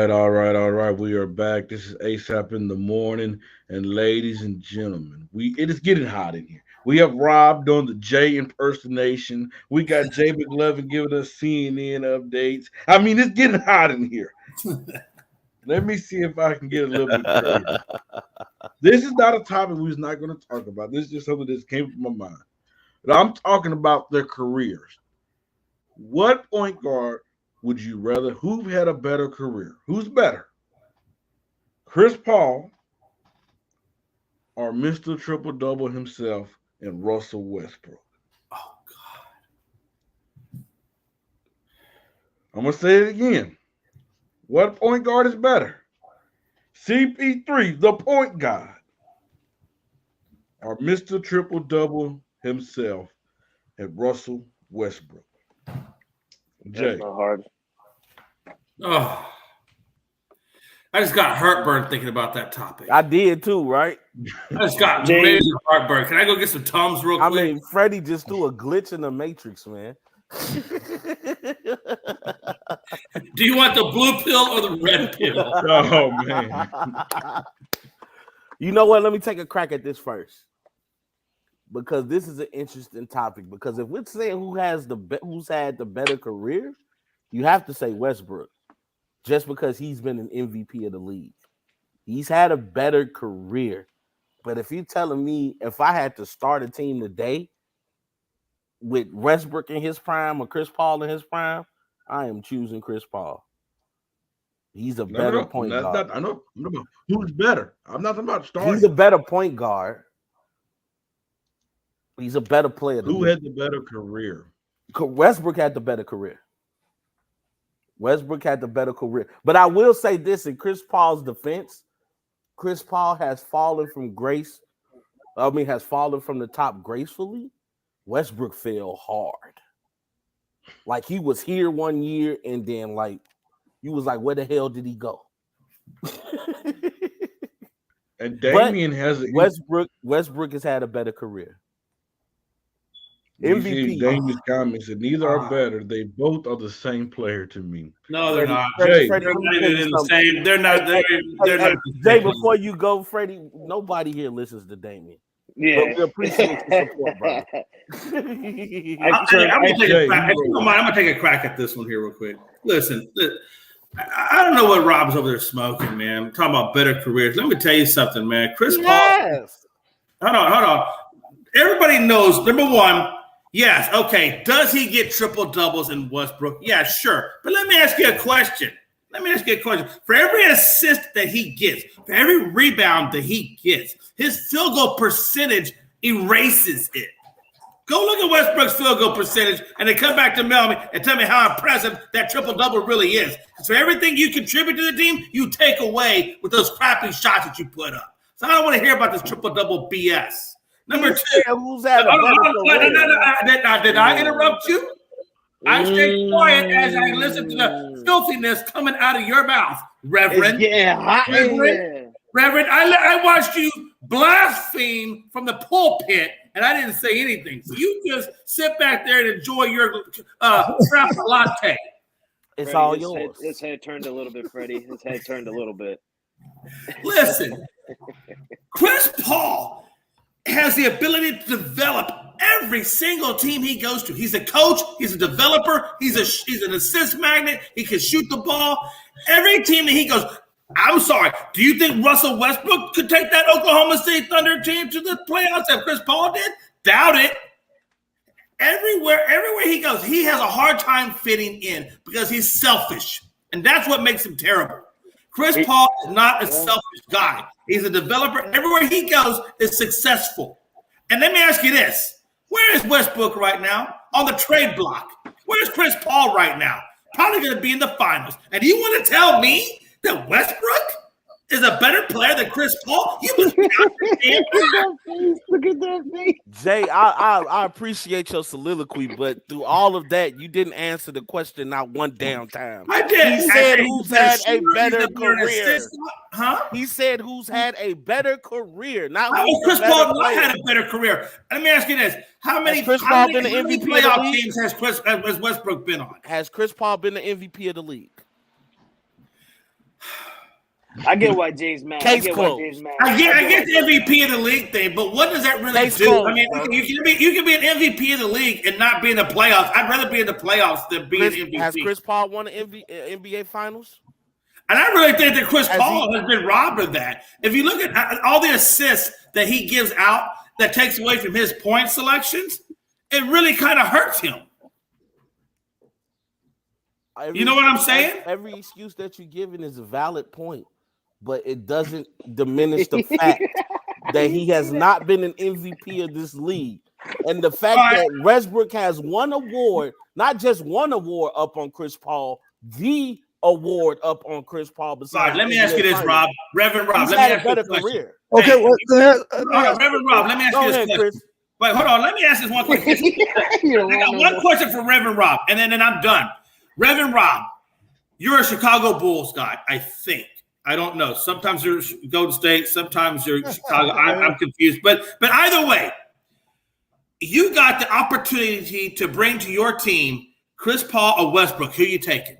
right. We are back. This is ASAP in the morning, and ladies and gentlemen, it is getting hot in here. We have Rob doing the J impersonation. We got Jay McLovin giving us CNN updates. I mean, it's getting hot in here. Let me see if I can get a little bit crazy. This is not a topic we was not going to talk about. This is just something that came from my mind. But I'm talking about their careers. What point guard would you rather? Who had a better career? Who's better? Chris Paul or Mr. Triple Double himself and Russell Westbrook? Oh God! I'm gonna say it again. What point guard is better? CP3, the point guard, or Mr. Triple Double himself and Russell Westbrook? Jay. That's not hard. Oh, I just got heartburn thinking about that topic. I did too, right? I just got major heartburn. Can I go get some Tums real quick? I mean, Freddie just threw a glitch in the Matrix, man. Do you want the blue pill or the red pill? Oh man. You know what? Let me take a crack at this first, because this is an interesting topic. Because if we're saying who's had the better career, you have to say Westbrook, just because he's been an MVP of the league. He's had a better career. But if you're telling me if I had to start a team today with Westbrook in his prime or Chris Paul in his prime, I am choosing Chris Paul. He's a better point guard. I know. Who's better? I'm not talking about starting. He's a better point guard. He's a better player. Who had the better career? Westbrook had the better career. Westbrook had the better career. But I will say this in Chris Paul's defense, Chris Paul has fallen from the top gracefully. Westbrook fell hard. Like he was here one year and then like you was like, where the hell did he go? And Damian Westbrook has had a better career. MVP. Damian's comments and neither are better. They both are the same player to me. No, they're not. Jay, They're not even the same. They're not. They're not. Jay, before you go, Freddie, nobody here listens to Damian. Yeah, but we appreciate the support, bro. I'm gonna take a crack at this one here real quick. Listen, I don't know what Rob's over there smoking, man. I'm talking about better careers. Let me tell you something, man. Chris Paul. Hold on. Everybody knows, number one, yes, okay. Does he get triple doubles in Westbrook? Yeah, sure. But let me ask you a question. For every assist that he gets, for every rebound that he gets, his field goal percentage erases it. Go look at Westbrook's field goal percentage and then come back to me and tell me how impressive that triple-double really is. So everything you contribute to the team, you take away with those crappy shots that you put up. So I don't want to hear about this triple-double BS. Number two. Who's had a better career? Did I interrupt you? I stayed quiet as I listened to the filthiness coming out of your mouth, Reverend. Reverend, I watched you blaspheme from the pulpit, and I didn't say anything. So you just sit back there and enjoy your craft latte. It's Freddie, all yours. His head turned a little bit, Freddie. His head turned a little bit. Listen, Chris Paul has the ability to develop every single team he goes to. He's a coach. He's a developer. He's an assist magnet. He can shoot the ball. Every team that he goes, I'm sorry. Do you think Russell Westbrook could take that Oklahoma City Thunder team to the playoffs that Chris Paul did? Doubt it. Everywhere he goes, he has a hard time fitting in because he's selfish. And that's what makes him terrible. Chris Paul is not a selfish guy. He's a developer. Everywhere he goes is successful. And let me ask you this. Where is Westbrook right now? On the trade block. Where's Chris Paul right now? Probably going to be in the finals. And you want to tell me that Westbrook is a better player than Chris Paul? You must be out your damn mind. Look at that face. Jay, I appreciate your soliloquy, but through all of that, you didn't answer the question not one damn time. I did. He said who's had a better career. Huh? He said who's had a better career, not How who's Chris a better Paul not player. had a better career? Let me ask you this: How many MVP playoff teams has Westbrook been on? Has Chris Paul been the MVP of the league? I get why Jay's mad. Case closed. I get the MVP of the league thing, but what does that really do? Closed, I mean, you can be an MVP of the league and not be in the playoffs. I'd rather be in the playoffs than be an MVP. Has Chris Paul won an NBA Finals? And I really think that Chris Paul has been robbed of that. If you look at all the assists that he gives out that takes away from his point selections, it really kind of hurts him. You know what I'm saying? Every excuse that you're giving is a valid point, but it doesn't diminish the fact that he has not been an MVP of this league. And the fact that Westbrook has one award, not just one award up on Chris Paul, the award up on Chris Paul. Besides, let me ask you this, Rob. Reverend Rob, let me ask you a question. Okay, Reverend Rob, let me ask you this question. Chris. Wait, hold on. Let me ask this one question. I got one question for Reverend Rob, and then I'm done. Reverend Rob, you're a Chicago Bulls guy, I think. I don't know. Sometimes you're Golden State, sometimes you're Chicago. I'm confused. But either way, you got the opportunity to bring to your team Chris Paul or Westbrook. Who you taking?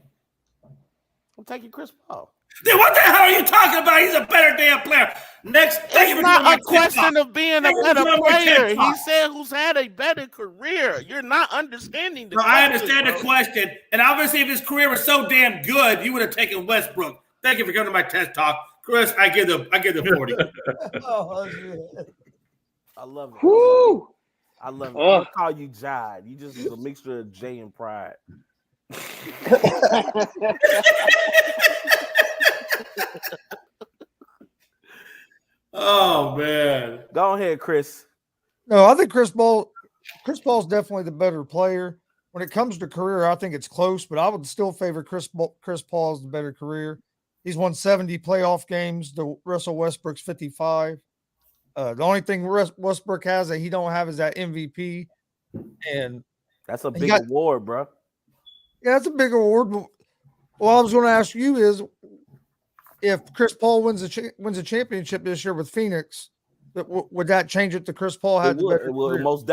I'm taking Chris Paul. Then what the hell are you talking about? He's a better damn player. Next, it's not a question of being a better player. He said who's had a better career. You're not understanding the question. I understand the question. And obviously, if his career was so damn good, you would have taken Westbrook. Thank you for coming to my TED Talk. Chris, I give the 40. I love it. Woo! I love it. I call you Jide. You just a mixture of Jay and Pride. Oh man. Go ahead, Chris. No, I think Chris Paul's definitely the better player. When it comes to career, I think it's close, but I would still favor Chris Paul as the better career. He's won 70 playoff games to Russell Westbrook's 55. The only thing Westbrook has that he don't have is that MVP. And that's a big award, bro. Yeah, that's a big award. But what I was going to ask you is, if Chris Paul wins a championship this year with Phoenix, would that change it to Chris Paul had the better career? It will most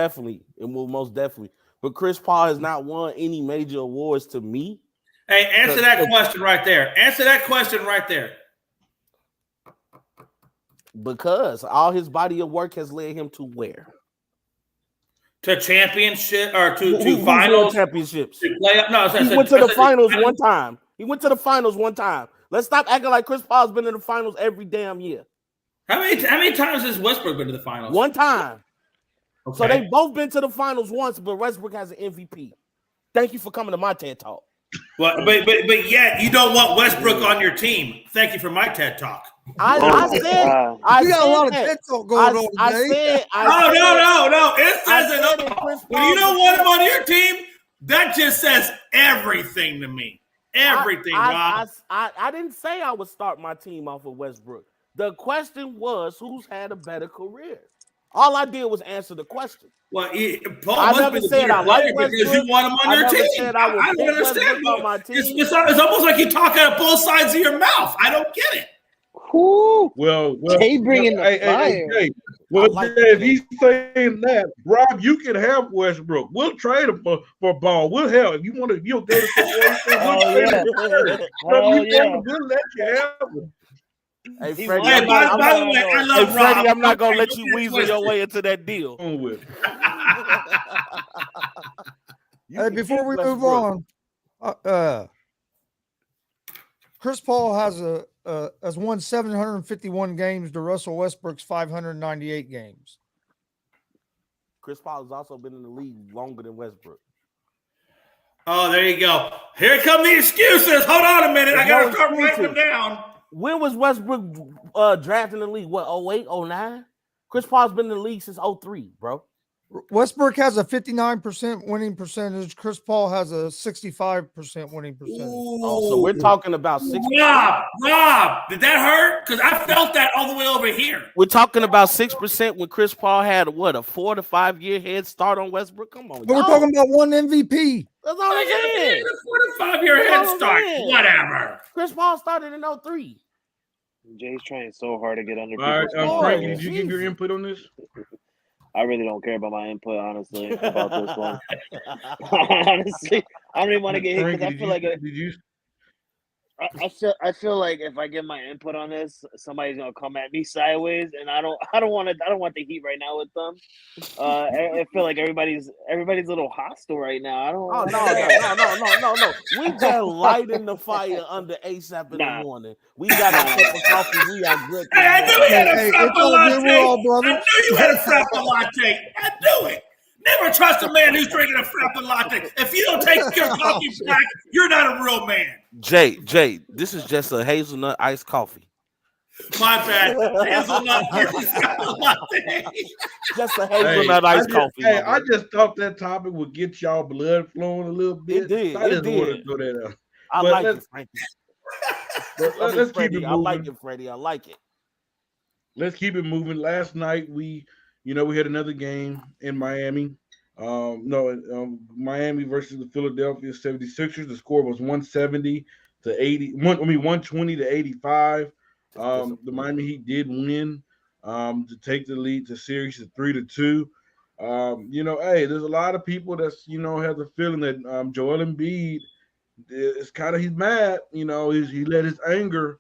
definitely. But Chris Paul has not won any major awards to me. Hey, answer that question right there. Answer that question right there. Because all his body of work has led him to where? To championship or to finals championships. To playoff? No, he went to the finals one time. He went to the finals one time. Let's stop acting like Chris Paul's been in the finals every damn year. How many times has Westbrook been to the finals? One time. Okay. So they've both been to the finals once, but Westbrook has an MVP. Thank you for coming to my TED Talk. Well, but yet you don't want Westbrook on your team. Thank you for my TED Talk. I said you got a lot of TED Talk going on today. No. It says when you don't want him on your team, that just says everything to me. Everything, Rob. I didn't say I would start my team off of Westbrook. The question was who's had a better career. All I did was answer the question. Well, Paul must be the better player because you want him on your team. I don't understand. It's almost like you talk out of both sides of your mouth. I don't get it. Well, Jay bringing the fire. If he's saying that, Rob, you can have Westbrook. We'll trade him for ball. We'll help. If you want to, you'll go to situation. We'll let you have him. Hey, Freddie, I'm not going to let you weasel your way into that deal. Hey, before we move on, Chris Paul has won 751 games to Russell Westbrook's 598 games. Chris Paul has also been in the league longer than Westbrook. Oh, there you go. Here come the excuses. Hold on a minute. I got to start writing them down. When was Westbrook drafted in the league? What, 08, 09? Chris Paul's been in the league since 03, bro. Westbrook has a 59% winning percentage. Chris Paul has a 65% winning percentage. Oh, so we're talking about 6%. Rob, did that hurt? Because I felt that all the way over here. We're talking about 6% when Chris Paul had a 4 to 5 year head start on Westbrook. Come on, but we're talking about one MVP. That's all I'm saying. 4 to 5 year head start. Whatever. Chris Paul started in 03. Jay's trying so hard to get under people's skin. Frankie, did you give your input on this? I really don't care about my input, honestly, about this one. Honestly, I don't even want to get hit because I feel like I feel like if I give my input on this, somebody's gonna come at me sideways, and I don't want the heat right now with them. I feel like everybody's a little hostile right now. I don't Oh want no. We just lighting the fire under ASAP in the morning. We got a cup of coffee. We are good. Hey, I knew you had a frappa it's all good. We're all latte. I brothers. knew you had a frappa latte. I knew it. Never trust a man who's drinking a frappa latte. If you don't take your coffee back, you're not a real man. Jay, this is just a hazelnut iced coffee. My bad. Hazelnut versus frappa latte. Just a hazelnut iced coffee. Hey, I just thought that topic would get y'all blood flowing a little bit. It did. I just wanted to throw that out. I like it, Frankie. Let's keep it moving. I like it, Freddie. I like it. Let's keep it moving. Last night we had another game in Miami. Miami versus the Philadelphia 76ers. The score was 120 to 85. The Miami Heat did win to take the lead to series to 3-2. There's a lot of people that's have the feeling that Joel Embiid is he's mad. He let his anger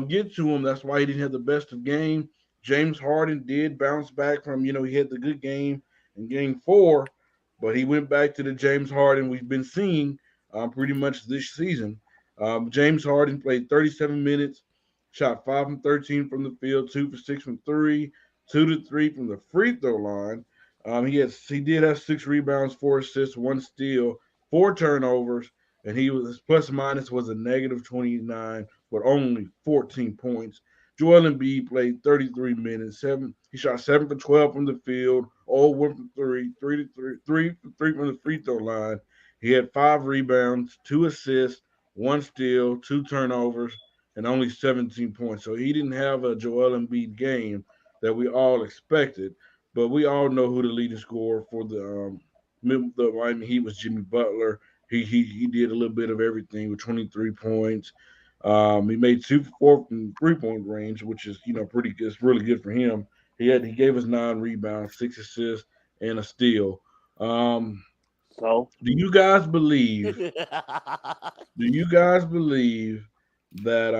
get to him. That's why he didn't have the best of game. James Harden did bounce back from he had the good game in Game 4, but he went back to the James Harden we've been seeing pretty much this season. James Harden played 37 minutes, shot 5 from 13 from the field, 2 for 6 from 3, 2 to 3 from the free throw line. He did have 6 rebounds, 4 assists, 1 steal, 4 turnovers, and his plus minus was a negative 29 with only 14 points. Joel Embiid played 33 minutes. He shot 7 for 12 from the field, 1 from 3, 3 from the free throw line. He had 5 rebounds, 2 assists, 1 steal, 2 turnovers, and only 17 points. So he didn't have a Joel Embiid game that we all expected. But we all know who the leading scorer for the Miami Heat was Jimmy Butler. He did a little bit of everything with 23 points. He made 2 for 4 from 3-point range, which is pretty good. It's really good for him. He gave us 9 rebounds, 6 assists, and a steal. So do you guys believe? That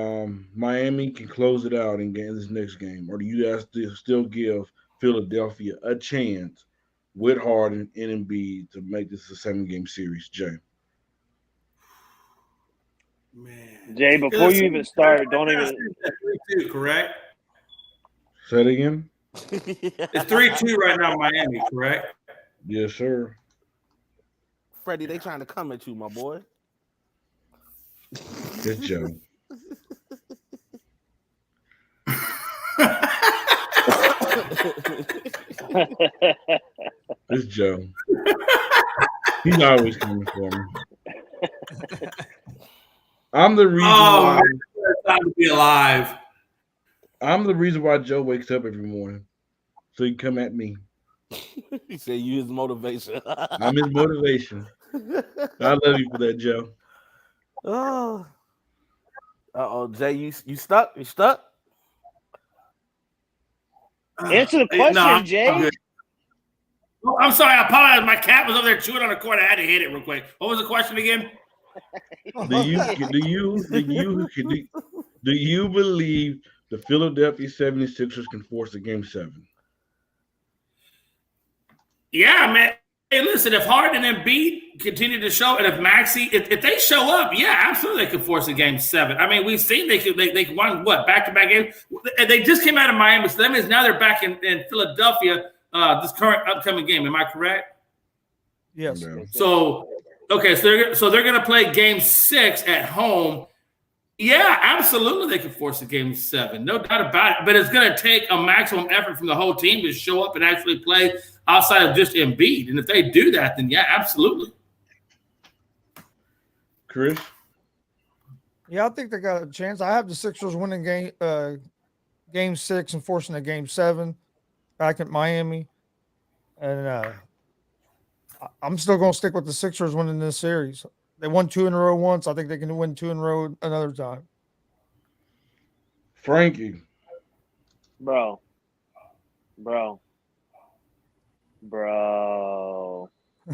Miami can close it out in this next game, or do you guys still give Philadelphia a chance with Harden and Embiid to make this a 7-game series, Jay? Man. Jay, before you even start, don't even. 3-2, correct? Say it again. It's 3-2 right now, Miami, correct? Yes, sir. Freddie, they trying to come at you, my boy. Good job. This Joe. He's always coming for me. I'm the reason why it's time to be alive. I'm the reason why Joe wakes up every morning. So he can come at me. He said you his motivation. I'm his motivation. I love you for that, Joe. Jay, you stuck? You stuck? Answer the question, Jay. I'm sorry, I apologize. My cat was over there chewing on a cord. I had to hit it real quick. What was the question again? Do you believe the Philadelphia 76ers can force a Game 7? Yeah, man. Hey, listen, if Harden and Embiid continue to show, and if Maxey, if they show up, yeah, absolutely they could force a Game 7. I mean, we've seen they won back-to-back games. They just came out of Miami, so that means now they're back in Philadelphia this current upcoming game. Am I correct? Yes. No. So they're going to play Game 6 at home. Yeah, absolutely they can force a Game 7. No doubt about it. But it's going to take a maximum effort from the whole team to show up and actually play outside of just Embiid. And if they do that, then yeah, absolutely. Chris? Yeah, I think they got a chance. I have the Sixers winning game 6 and forcing a Game 7 back at Miami. And I'm still going to stick with the Sixers winning this series. They won 2 in a row once. I think they can win 2 in a row another time. Frankie. Bro. I'm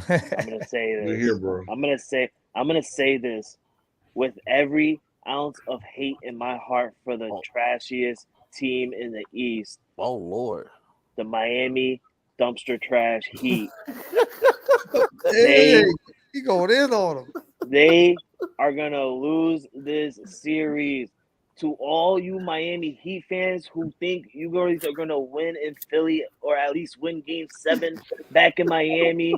gonna say this. We're here, bro. I'm gonna say this with every ounce of hate in my heart for the trashiest team in the East. Oh Lord. The Miami dumpster trash Heat. Hey, he going in on him. They are gonna lose this series. To all you Miami Heat fans who think you guys are gonna win in Philly or at least win Game 7 back in Miami,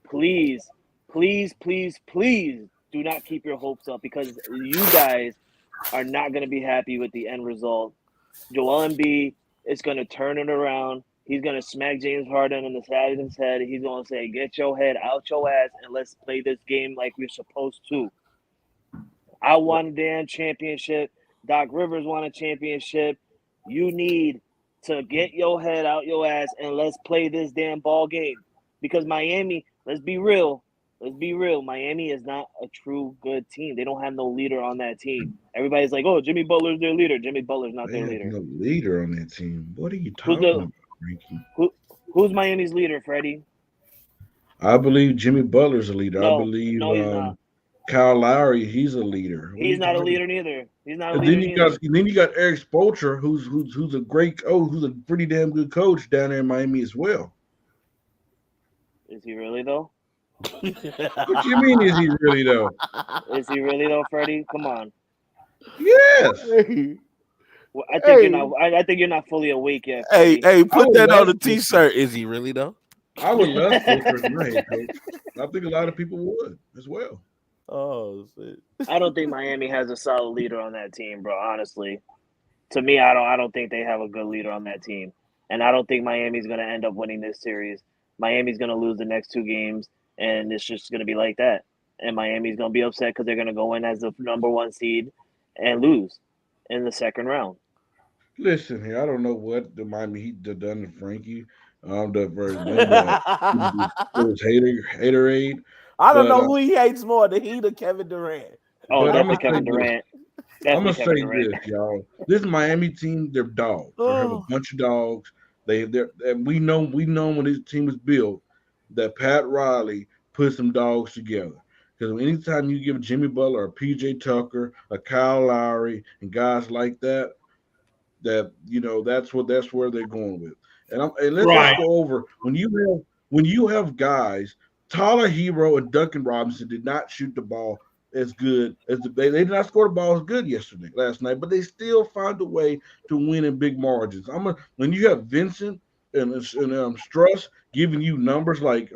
please, please, please, please do not keep your hopes up because you guys are not gonna be happy with the end result. Joel Embiid is gonna turn it around. He's gonna smack James Harden on the side of his head. He's gonna say, "Get your head out your ass and let's play this game like we're supposed to." I won a damn championship. Doc Rivers won a championship. You need to get your head out your ass and let's play this damn ball game. Because Miami, let's be real. Miami is not a true good team. They don't have no leader on that team. Everybody's like, "Oh, Jimmy Butler's their leader." Jimmy Butler's not their leader. No leader on that team. What are you talking about, Frankie? Who's Miami's leader, Freddie? I believe Jimmy Butler's a leader. No, I believe he's not. Kyle Lowry, he's a leader. He's not a leader neither. He's not a And leader. then you got Eric Spoelstra, who's a great who's a pretty damn good coach down there in Miami as well. Is he really though? What you mean? Is he really though? Is he really though, Freddie? Come on. Yes. Well, I think you're not. I think you're not fully awake yet. Hey, Freddie. put that on the T-shirt. Is he really though? I would love Spoelstra as my head coach. I think a lot of people would as well. Oh shit. I don't think Miami has a solid leader on that team, bro. Honestly, to me, I don't think they have a good leader on that team, and I don't think Miami's going to end up winning this series. Miami's going to lose the next 2 games, and it's just going to be like that. And Miami's going to be upset because they're going to go in as the number 1 seed and lose in the second round. Listen here, I don't know what the Miami Heat done to Frankie. The haterade. I don't know who he hates more, the Heat or Kevin Durant. Oh, But definitely Kevin Durant. I'm gonna Definitely say Kevin Durant. this, y'all. This Miami team, they're dogs. They have a bunch of dogs. And we know when this team was built that Pat Riley put some dogs together. Because anytime you give Jimmy Butler, a PJ Tucker, a Kyle Lowry, and guys like that that's where they're going with. And let's go over when you have guys. Tyler Hero and Duncan Robinson did not shoot the ball as good as they did not score the ball as good last night, but they still find a way to win in big margins. When you have Vincent and Struss giving you numbers like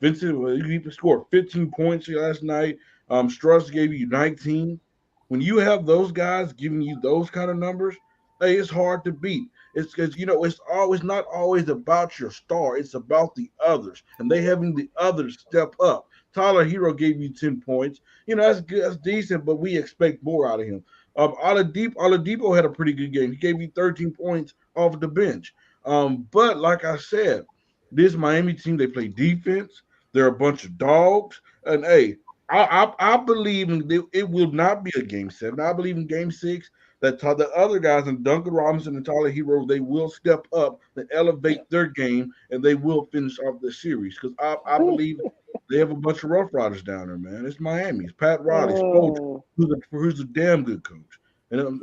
Vincent, he scored 15 points last night. Struss gave you 19. When you have those guys giving you those kind of numbers, hey, it's hard to beat. It's because it's not always about your star. It's about the others, and they having the others step up. Tyler Hero gave you 10 points. That's good, that's decent, but we expect more out of him. Oladipo had a pretty good game. He gave you 13 points off the bench. But like I said, this Miami team, they play defense. They're a bunch of dogs, and hey, I believe it will not be a game 7. I believe in game 6. That the other guys and Duncan Robinson and Tyler Hero, they will step up and elevate their game, and they will finish off the series. Because I believe they have a bunch of Rough Riders down there, man. It's Miami. It's Pat Riley, who's a damn good coach. And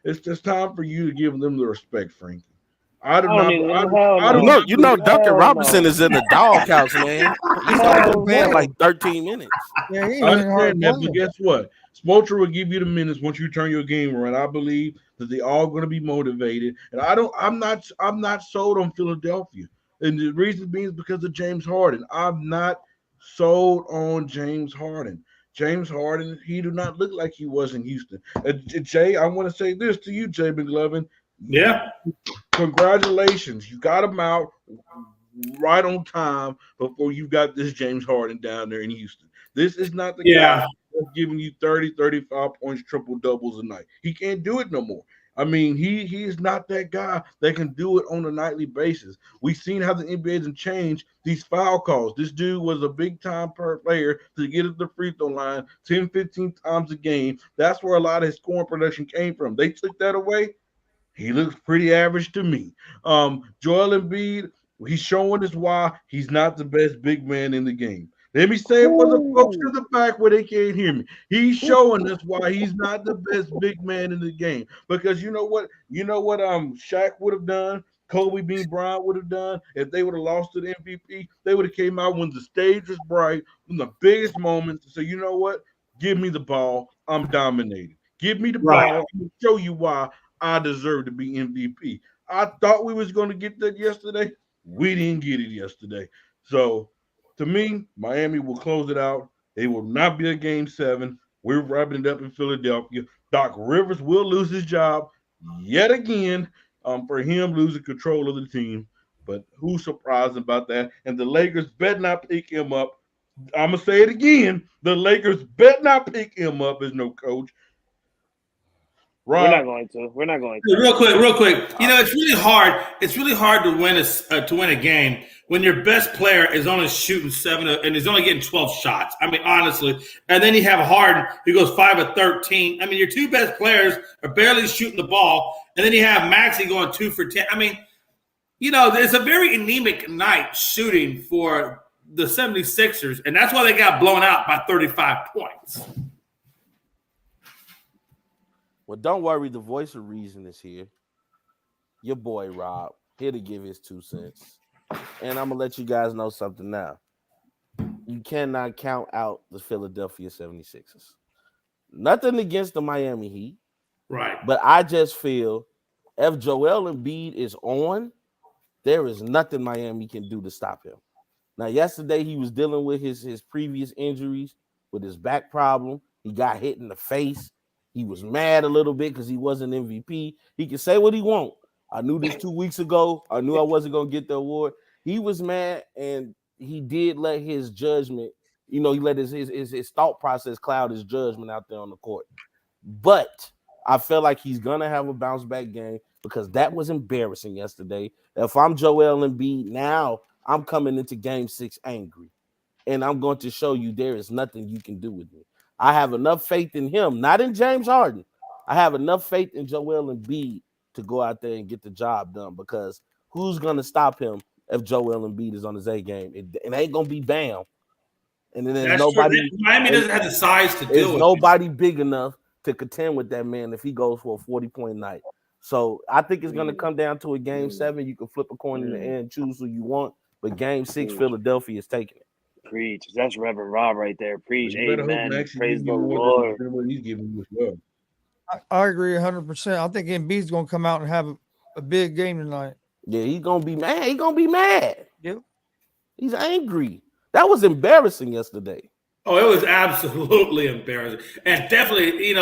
it's just time for you to give them the respect, Frankie. Duncan Robinson is in the doghouse, man. He's only playing like 13 minutes. Yeah, I understand that, but guess what? Spoelstra will give you the minutes once you turn your game around. I believe that they're all going to be motivated, and I'm not sold on Philadelphia, and the reason being is because of James Harden. I'm not sold on James Harden. James Harden, he do not look like he was in Houston. Jay, I want to say this to you, Jay McLovin. Yeah. Congratulations. You got him out right on time before you got this James Harden down there in Houston. This is not the guy that's giving you 30, 35 points, triple doubles a night. He can't do it no more. I mean, he is not that guy that can do it on a nightly basis. We've seen how the NBA has changed these foul calls. This dude was a big-time player to get at the free throw line 10, 15 times a game. That's where a lot of his scoring production came from. They took that away. He looks pretty average to me. Joel Embiid, he's showing us why he's not the best big man in the game. Let me say it for the folks to the back where they can't hear me. He's showing us why he's not the best big man in the game. Because you know what? Shaq would have done, Kobe Bean Bryant would have done if they would have lost to the MVP. They would have came out when the stage was bright, when the biggest moments. So you know what? Give me the ball. I'm dominating. Give me the ball. I'm gonna show you why I deserve to be MVP. I thought we was going to get that yesterday. We didn't get it yesterday. So to me, Miami will close it out. It will not be a game 7. We're wrapping it up in Philadelphia. Doc Rivers will lose his job yet again for him losing control of the team. But who's surprised about that? And the Lakers better not pick him up. I'm going to say it again. The Lakers better not pick him up as no coach. Rob. We're not going to. Real quick. You know, it's really hard. It's really hard to win a game when your best player is only shooting 7 and is only getting 12 shots. I mean, honestly. And then you have Harden who goes 5 of 13. I mean, your two best players are barely shooting the ball, and then you have Maxey going 2 for 10. I mean, you know, there's a very anemic night shooting for the 76ers, and that's why they got blown out by 35 points. Well, don't worry. The voice of reason is here. Your boy, Rob, here to give his 2 cents. And I'm going to let you guys know something now. You cannot count out the Philadelphia 76ers. Nothing against the Miami Heat. Right. But I just feel if Joel Embiid is on, there is nothing Miami can do to stop him. Now, yesterday he was dealing with his previous injuries, with his back problem. He got hit in the face. He was mad a little bit because he wasn't MVP. He can say what he wants. I knew this 2 weeks ago. I knew I wasn't going to get the award. He was mad, and he did let his judgment, he let his thought process cloud his judgment out there on the court. But I feel like he's going to have a bounce-back game because that was embarrassing yesterday. If I'm Joel Embiid now, I'm coming into Game 6 angry, and I'm going to show you there is nothing you can do with me. I have enough faith in him, not in James Harden. I have enough faith in Joel Embiid to go out there and get the job done because who's going to stop him if Joel Embiid is on his A game? It ain't going to be Bam. And then there's nobody. True. Miami doesn't have the size to deal with it. There's nobody big enough to contend with that man if he goes for a 40-point night. So I think it's going to come down to a Game 7. You can flip a coin in the air and choose who you want. But Game 6, Philadelphia is taking it. Preach. That's Reverend Rob right there. Preach. Amen. Praise the Lord. I agree 100%. I think Embiid's going to come out and have a big game tonight. Yeah, he's going to be mad. He's going to be mad. Yep. He's angry. That was embarrassing yesterday. Oh, it was absolutely embarrassing. And definitely,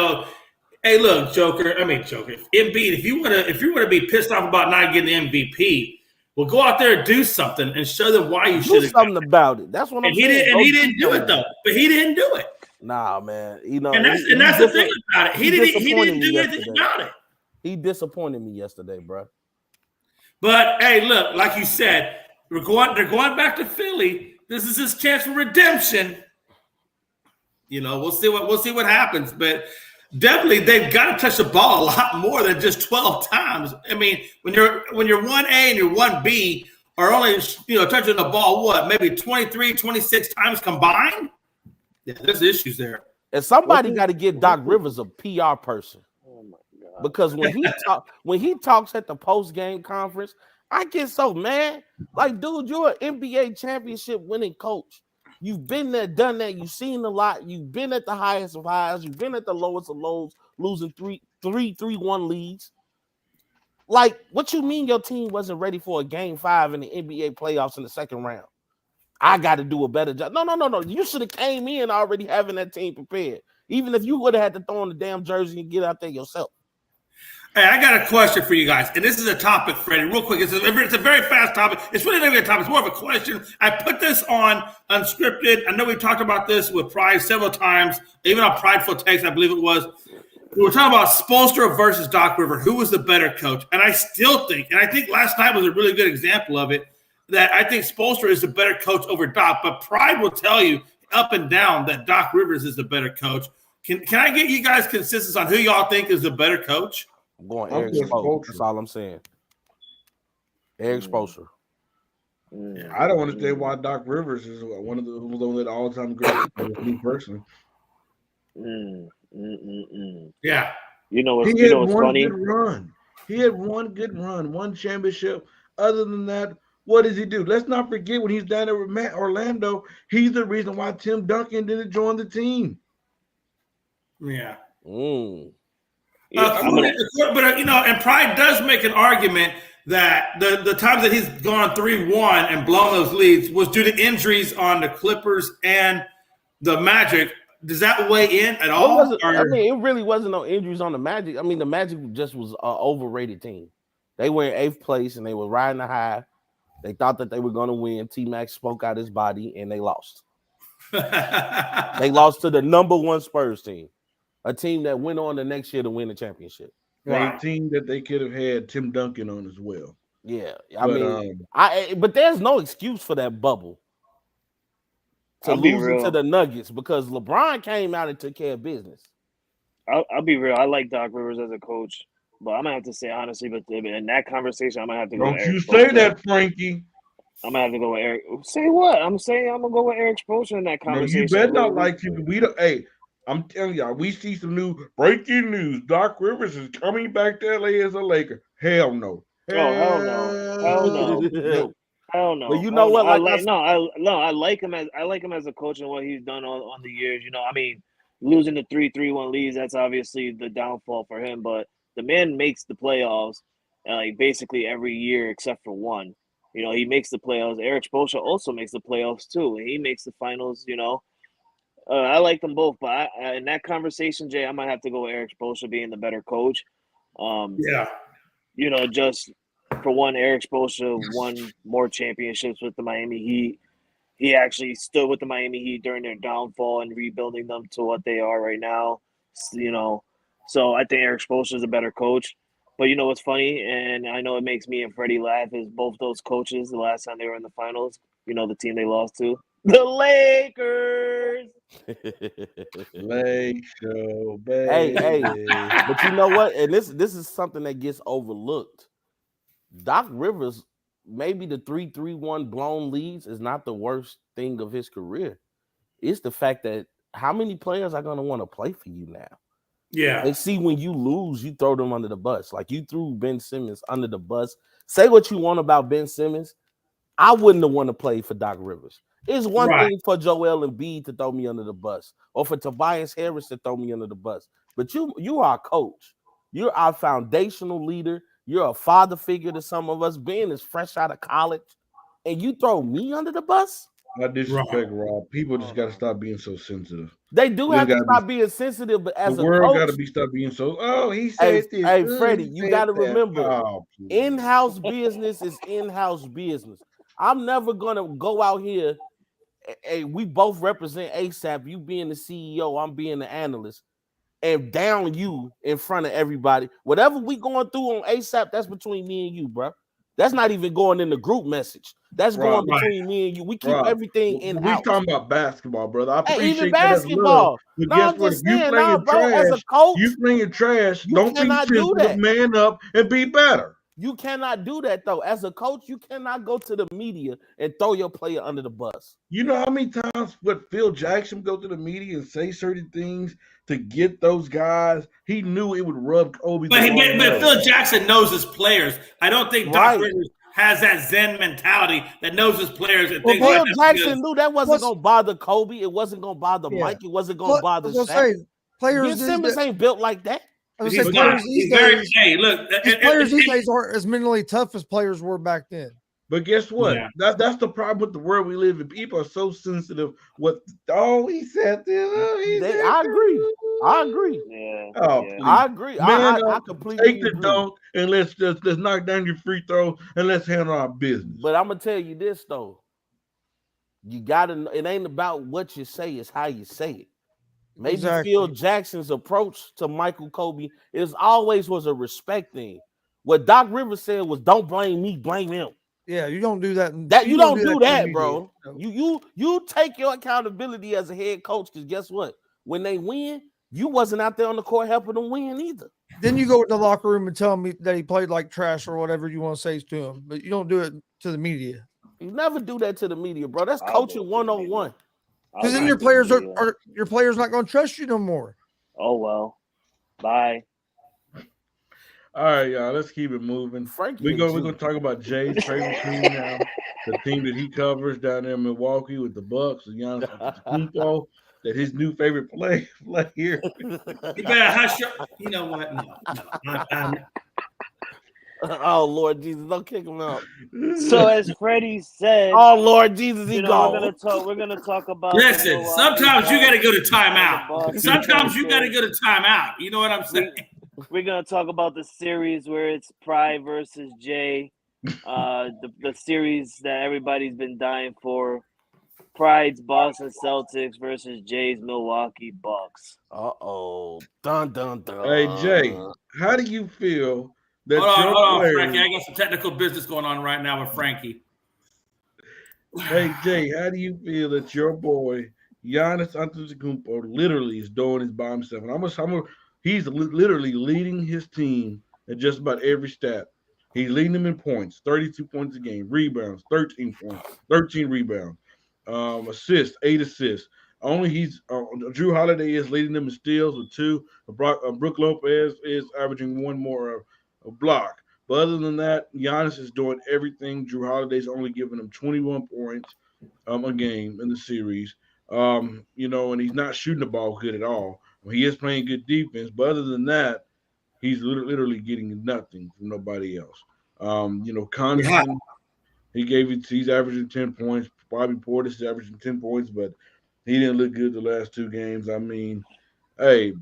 hey, look, Joker. Embiid, if you want to be pissed off about not getting the MVP, well, go out there and do something and show them why you should do something about it. That's what I'm saying. He didn't do it though. But he didn't do it. Nah, man. And that's the thing about it. He didn't do anything about it. He disappointed me yesterday, bro. But hey, look, like you said, they're going back to Philly. This is his chance for redemption. We'll see what happens, but. Definitely, they've got to touch the ball a lot more than just 12 times. I mean, when you're 1A and you're 1B are only touching the ball, maybe 23, 26 times combined? Yeah, there's issues there. And somebody got to get Doc Rivers a PR person. Oh my God. Because when he talks at the post-game conference, I get so mad. Like, dude, you're an NBA championship winning coach. You've been there, done that. You've seen a lot. You've been at the highest of highs. You've been at the lowest of lows, losing 3-1 leads. Like, what you mean your team wasn't ready for a Game 5 in the NBA playoffs in the second round? I got to do a better job. No. You should have came in already having that team prepared. Even if you would have had to throw on the damn jersey and get out there yourself. Hey, I got a question for you guys, and this is a topic, Freddie, real quick. It's a very fast topic. It's really not even a topic. It's more of a question. I put this on Unscripted. I know we talked about this with Pride several times, even on Prideful Takes, I believe it was. We were talking about Spoelstra versus Doc Rivers. Who was the better coach? And I still think, and I think last night was a really good example of it, that I think Spoelstra is the better coach over Doc. But Pride will tell you up and down that Doc Rivers is the better coach. Can I get you guys consensus on who y'all think is the better coach? I'm going Eric Spoelstra. That's all I'm saying. Eric Spoelstra. I don't understand why Doc Rivers is one of the all-time greats. Me personally. Yeah. You know what's funny? Good run. He had one good run, one championship. Other than that, what does he do? Let's not forget when he's down there with Orlando, he's the reason why Tim Duncan didn't join the team. Yeah. Yeah, but and Pride does make an argument that the times that he's gone 3-1 and blown those leads was due to injuries on the Clippers and the Magic. Does that weigh in at all? It really wasn't no injuries on the Magic. I mean, the Magic just was an overrated team. They were in 8th place and they were riding the high. They thought that they were going to win. T-Mac spoke out his body and they lost. They lost to the number 1 Spurs team, a team that went on the next year to win the championship. Right. A team that they could have had Tim Duncan on as well. Yeah, but there's no excuse for that bubble to losing to the Nuggets because LeBron came out and took care of business. I'll be real. I like Doc Rivers as a coach, but I'm gonna have to say honestly, but in that conversation, I'm gonna have to go. Don't you say that, Frankie? I'm gonna have to go with Eric. Say what? I'm saying I'm gonna go with Eric Spoelstra in that conversation. No, you better not like him. We don't. Hey, I'm telling y'all, we see some new breaking news. Doc Rivers is coming back to LA as a Laker. Hell no. Hell no. But you know what? I like him as a coach and what he's done on the years. I mean, losing the 3-3-1 leads, that's obviously the downfall for him. But the man makes the playoffs basically every year except for one. He makes the playoffs. Eric Spoelstra also makes the playoffs too, and he makes the finals. I like them both, but in that conversation, Jay, I might have to go with Eric Spoelstra being the better coach. Just for one, Eric Spoelstra won more championships with the Miami Heat. He actually stood with the Miami Heat during their downfall and rebuilding them to what they are right now. So I think Eric Spoelstra is a better coach. But you know what's funny, and I know it makes me and Freddie laugh, is both those coaches, the last time they were in the finals, the team they lost to, the Lakers. Lake show, baby. Hey, but you know what? And this is something that gets overlooked. Doc Rivers, maybe the 3-3-1 blown leads is not the worst thing of his career. It's the fact that how many players are going to want to play for you now? Yeah. And see, when you lose, you throw them under the bus. Like you threw Ben Simmons under the bus. Say what you want about Ben Simmons. I wouldn't have wanted to play for Doc Rivers. It's one thing for Joel Embiid to throw me under the bus or for Tobias Harris to throw me under the bus. But you are a coach. You're our foundational leader. You're a father figure to some of us. Ben is fresh out of college. And you throw me under the bus? I disrespect Rob. People just got to stop being so sensitive. They do have to stop being sensitive, but as a coach, the world got to stop being so. Oh, he said this. Hey, Freddie, you got to remember, in-house business is in-house business. I'm never gonna go out here. Hey, we both represent ASAP. You being the CEO, I'm being the analyst, and down you in front of everybody. Whatever we going through on ASAP, that's between me and you, bro. That's not even going in the group message. That's going between me and you. We keep everything in house. We talking about basketball, brother. I appreciate even basketball. But guess what? If you playing trash, as a coach, you playing trash. Don't be sensitive. Man up and be better. You cannot do that though. As a coach, you cannot go to the media and throw your player under the bus. You know how many times Phil Jackson go to the media and say certain things to get those guys? He knew it would rub Kobe. But Phil Jackson knows his players. I don't think Doc Rivers has that Zen mentality that knows his players. And Phil Jackson knew that wasn't going to bother Kobe. It wasn't going to bother Mike. It wasn't going to bother Shaq. Ben Simmons ain't built like that. Players these days aren't as mentally tough as players were back then. But guess what? Yeah. That's the problem with the world we live in. People are so sensitive. He said this. I agree. Yeah. I agree. Man, I completely take the dunk and let's knock down your free throw and let's handle our business. But I'm gonna tell you this though. You gotta. It ain't about what you say; it's how you say it. Maybe Phil Jackson's approach to Michael Kobe always was a respect thing. What Doc Rivers said was, "Don't blame me, blame him." Yeah, you don't do that. You don't do that, bro. You take your accountability as a head coach, because guess what? When they win, you wasn't out there on the court helping them win either. Then you go in the locker room and tell me that he played like trash or whatever you want to say to him, but you don't do it to the media. You never do that to the media, bro. That's coaching 101. Because then your players are your players not going to trust you no more. Oh well, bye. All right, y'all. Let's keep it moving. We're gonna talk about Jay's favorite team now, the team that he covers down there in Milwaukee with the Bucks, and Giannis Antetokounmpo. That his new favorite player. You better hush your. You know what? No. Oh Lord Jesus, don't kick him out. So as Freddie said, oh Lord Jesus, he gone. We're gonna talk about. Listen, sometimes you got to go to timeout. Sometimes you got to go to timeout. You know what I'm saying? We're gonna talk about the series where it's Pride versus Jay, the series that everybody's been dying for. Pride's Boston Celtics versus Jay's Milwaukee Bucks. Uh-oh. Dun, dun, dun. Hey, Jay, how do you feel that Hold on, Frankie. I got some technical business going on right now with Frankie. Hey, Jay, how do you feel that your boy, Giannis Antetokounmpo, literally is doing this by himself? And he's literally leading his team at just about every stat. He's leading them in points, 32 points a game, rebounds, 13 points, 13 rebounds. Assists, 8 assists. Only Drew Holiday is leading them in steals with 2. Brook Lopez is averaging 1 more block. But other than that, Giannis is doing everything. Drew Holiday's only giving him 21 points a game in the series. And he's not shooting the ball good at all. He is playing good defense, but other than that, he's literally getting nothing from nobody else. Connaughton, he's averaging 10 points. Bobby Portis is averaging 10 points, but he didn't look good the last 2 games. I mean, hey,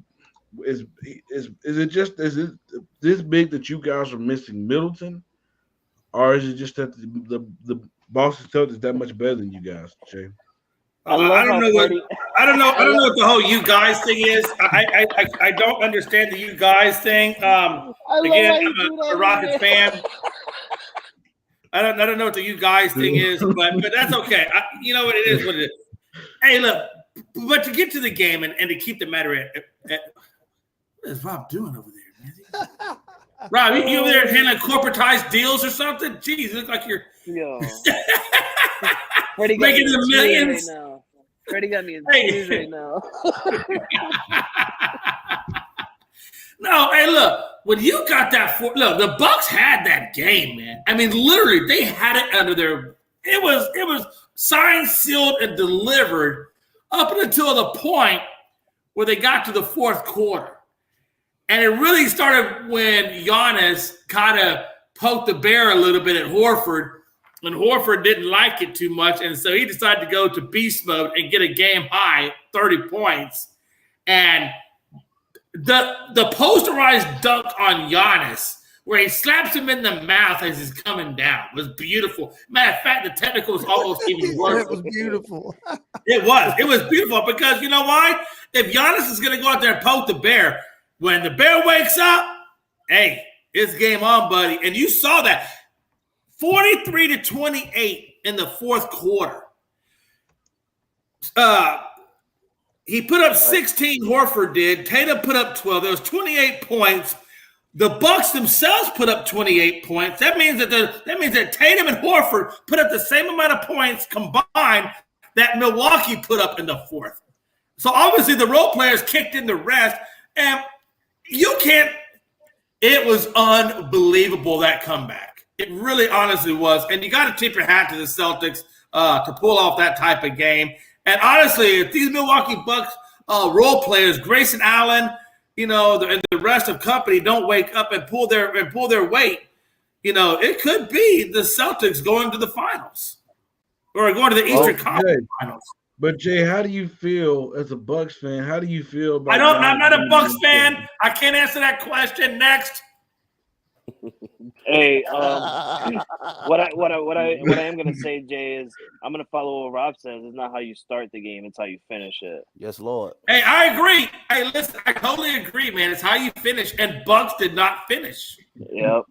is it this big that you guys are missing Middleton, or is it just that the Boston Celtics that much better than you guys, Jay? I don't know what the whole "you guys" thing is. I don't understand the "you guys" thing. Again, I'm a Rockets fan. I don't know what the "you guys" thing is, but that's okay. You know what it is. What it is. Hey, look, but to get to the game and to keep the matter at what is Rob doing over there, man? Rob, you over there handling corporatized deals or something? Jeez, you look like you're making the millions. Right now. Freddie got me in tears right now. No, hey, look, when you got that look, the Bucks had that game, man. I mean, literally, they had it under their. It was signed, sealed, and delivered up until the point where they got to the fourth quarter, and it really started when Giannis kind of poked the bear a little bit at Horford, and Horford didn't like it too much, and so he decided to go to beast mode and get a game high 30 points, and. The posterized dunk on Giannis, where he slaps him in the mouth as he's coming down, was beautiful. Matter of fact, the technical was almost even worse. It was beautiful. It was beautiful because you know why? If Giannis is going to go out there and poke the bear, when the bear wakes up, hey, it's game on, buddy. And you saw that 43-28 in the fourth quarter. He put up 16, Horford did. Tatum put up 12. There was 28 points. The Bucks themselves put up 28 points. That means that Tatum and Horford put up the same amount of points combined that Milwaukee put up in the fourth. So obviously the role players kicked in the rest, and it was unbelievable, that comeback. It really honestly was. And you got to tip your hat to the Celtics to pull off that type of game. And honestly, if these Milwaukee Bucks role players, Grayson Allen, and the rest of company don't wake up and pull their weight, it could be the Celtics going to the finals or going to the Eastern Conference Finals. But Jay, how do you feel as a Bucks fan? How do you feel about? I'm not a Bucks fan. I can't answer that question. Next. Hey, what I am gonna say, Jay, is I'm gonna follow what Rob says. It's not how you start the game; it's how you finish it. Yes, Lord. Hey, I agree. Hey, listen, I totally agree, man. It's how you finish, and Bucks did not finish. Yep.